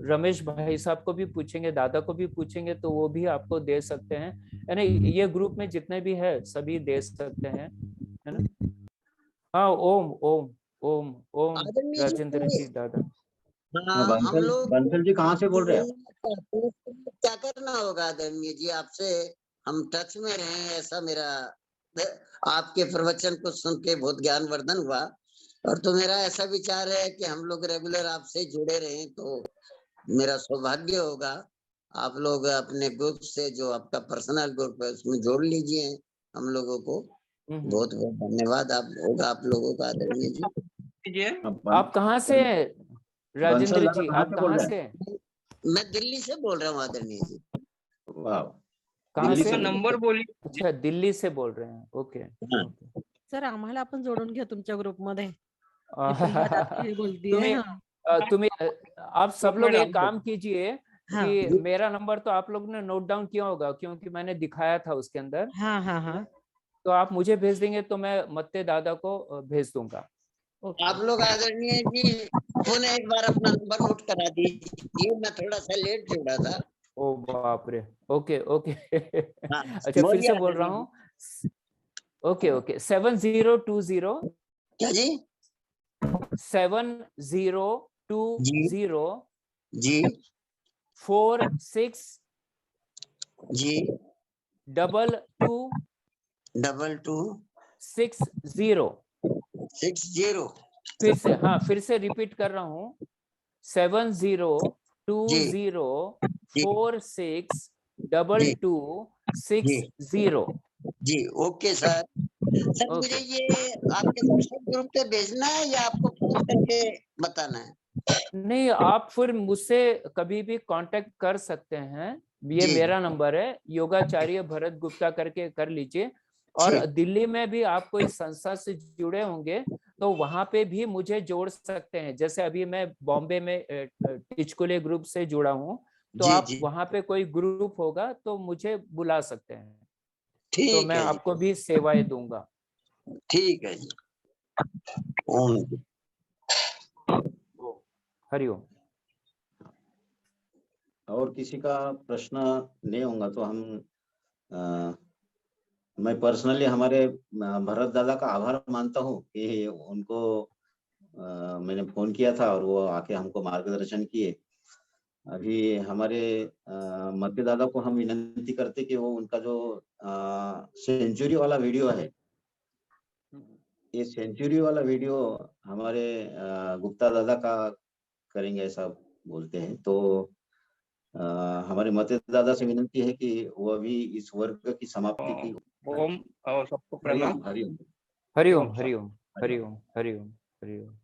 Speaker 2: रमेश भाई साहब को भी पूछेंगे, दादा को भी पूछेंगे, तो वो भी आपको दे सकते हैं, यानी ये ग्रुप में जितने भी है सभी दे सकते हैं, है ना। हाँ, ओम ओम ओम ओम राजेंद्र जी दादा।
Speaker 5: हम लोग
Speaker 1: बंसल जी कहाँ से बोल रहे हैं?
Speaker 5: क्या करना होगा आदरणीय जी? आपसे हम टच में रहे, ऐसा मेरा आपके प्रवचन को सुन के बहुत ज्ञानवर्धन हुआ। और तो मेरा ऐसा विचार है कि हम लोग रेगुलर आपसे जुड़े रहें तो मेरा सौभाग्य होगा। आप लोग अपने ग्रुप से, जो आपका पर्सनल ग्रुप है, उसमें जोड़ लीजिए हम लोगों को। बहुत बहुत धन्यवाद आप लोगों का आदरणीय जी।
Speaker 2: आप कहाँ से राजेंद्र जी? आप कहाँ से?
Speaker 5: मैं दिल्ली से बोल रहा हूँ आदरणीय जी।
Speaker 2: कहाँ से?
Speaker 6: नंबर बोलिए।
Speaker 2: अच्छा, दिल्ली से बोल रहे हैं, ओके।
Speaker 7: सर आम्हाला आपण जोडून घ्या तुमच्या ग्रुप मध्ये।
Speaker 2: तुम्हें आप सब लोग एक काम कीजिए कि मेरा नंबर तो आप लोग ने नोट डाउन किया होगा, क्योंकि मैंने दिखाया था उसके अंदर।
Speaker 7: हाँ।
Speaker 2: तो आप मुझे भेज देंगे तो मैं मत्ते दादा को भेज दूंगा।
Speaker 5: आप लोग आदरणीय जी पुनः एक बार अपना नंबर नोट करा दीजिए। मैं थोड़ा सा लेट जुड़ा था,
Speaker 2: ओ बाप रे, ओके ओके।
Speaker 5: हाँ,
Speaker 2: अच्छा फिर से बोल रहा हूँ, ओके ओके, 7020
Speaker 5: क्या जी?
Speaker 2: 7020
Speaker 5: जी
Speaker 2: 46
Speaker 5: जी
Speaker 2: 22
Speaker 5: 22
Speaker 2: 60।
Speaker 5: 60
Speaker 2: फिर से रिपीट कर रहा हूँ, 7020462260।
Speaker 5: जी ओके सर। सर मुझे
Speaker 2: ओके,
Speaker 5: ये आपके व्हाट्सएप ग्रुप पे भेजना है या आपको फोन करके बताना है?
Speaker 2: नहीं आप फिर मुझसे कभी भी कांटेक्ट कर सकते हैं, ये
Speaker 5: जी
Speaker 2: मेरा नंबर है, योगाचार्य भरत गुप्ता करके कर लीजिए। और
Speaker 5: ठीक।
Speaker 2: दिल्ली में भी आप कोई संस्था से जुड़े होंगे तो वहां पे भी मुझे जोड़ सकते हैं, जैसे अभी मैं बॉम्बे में टिचकुले ग्रुप से जुड़ा हूँ, तो
Speaker 5: जी
Speaker 2: आप
Speaker 5: जी
Speaker 2: वहां पे कोई ग्रुप होगा तो मुझे बुला सकते हैं, तो
Speaker 5: ठीक
Speaker 2: मैं
Speaker 5: है जी,
Speaker 2: आपको भी सेवाएं दूंगा।
Speaker 5: ठीक है जी। ओम।
Speaker 2: हरिओम।
Speaker 1: और किसी का प्रश्न नहीं होगा तो हम मैं पर्सनली हमारे भरत दादा का आभार मानता हूँ कि उनको मैंने फोन किया था और वो आके हमको मार्गदर्शन किए। अभी हमारे मध्य दादा को हम विनंती करते कि वो उनका जो सेंचुरी वाला वीडियो है, ये सेंचुरी वाला वीडियो हमारे गुप्ता दादा का करेंगे ऐसा बोलते हैं। तो हमारे मते दादा से विनंती है कि वो भी इस वर्ग की समाप्ति की।
Speaker 6: ओम और सबको प्रणाम।
Speaker 1: हरिओम हरिओम
Speaker 2: हरिओम हरिओम हरिओम हरिओम हरिओम।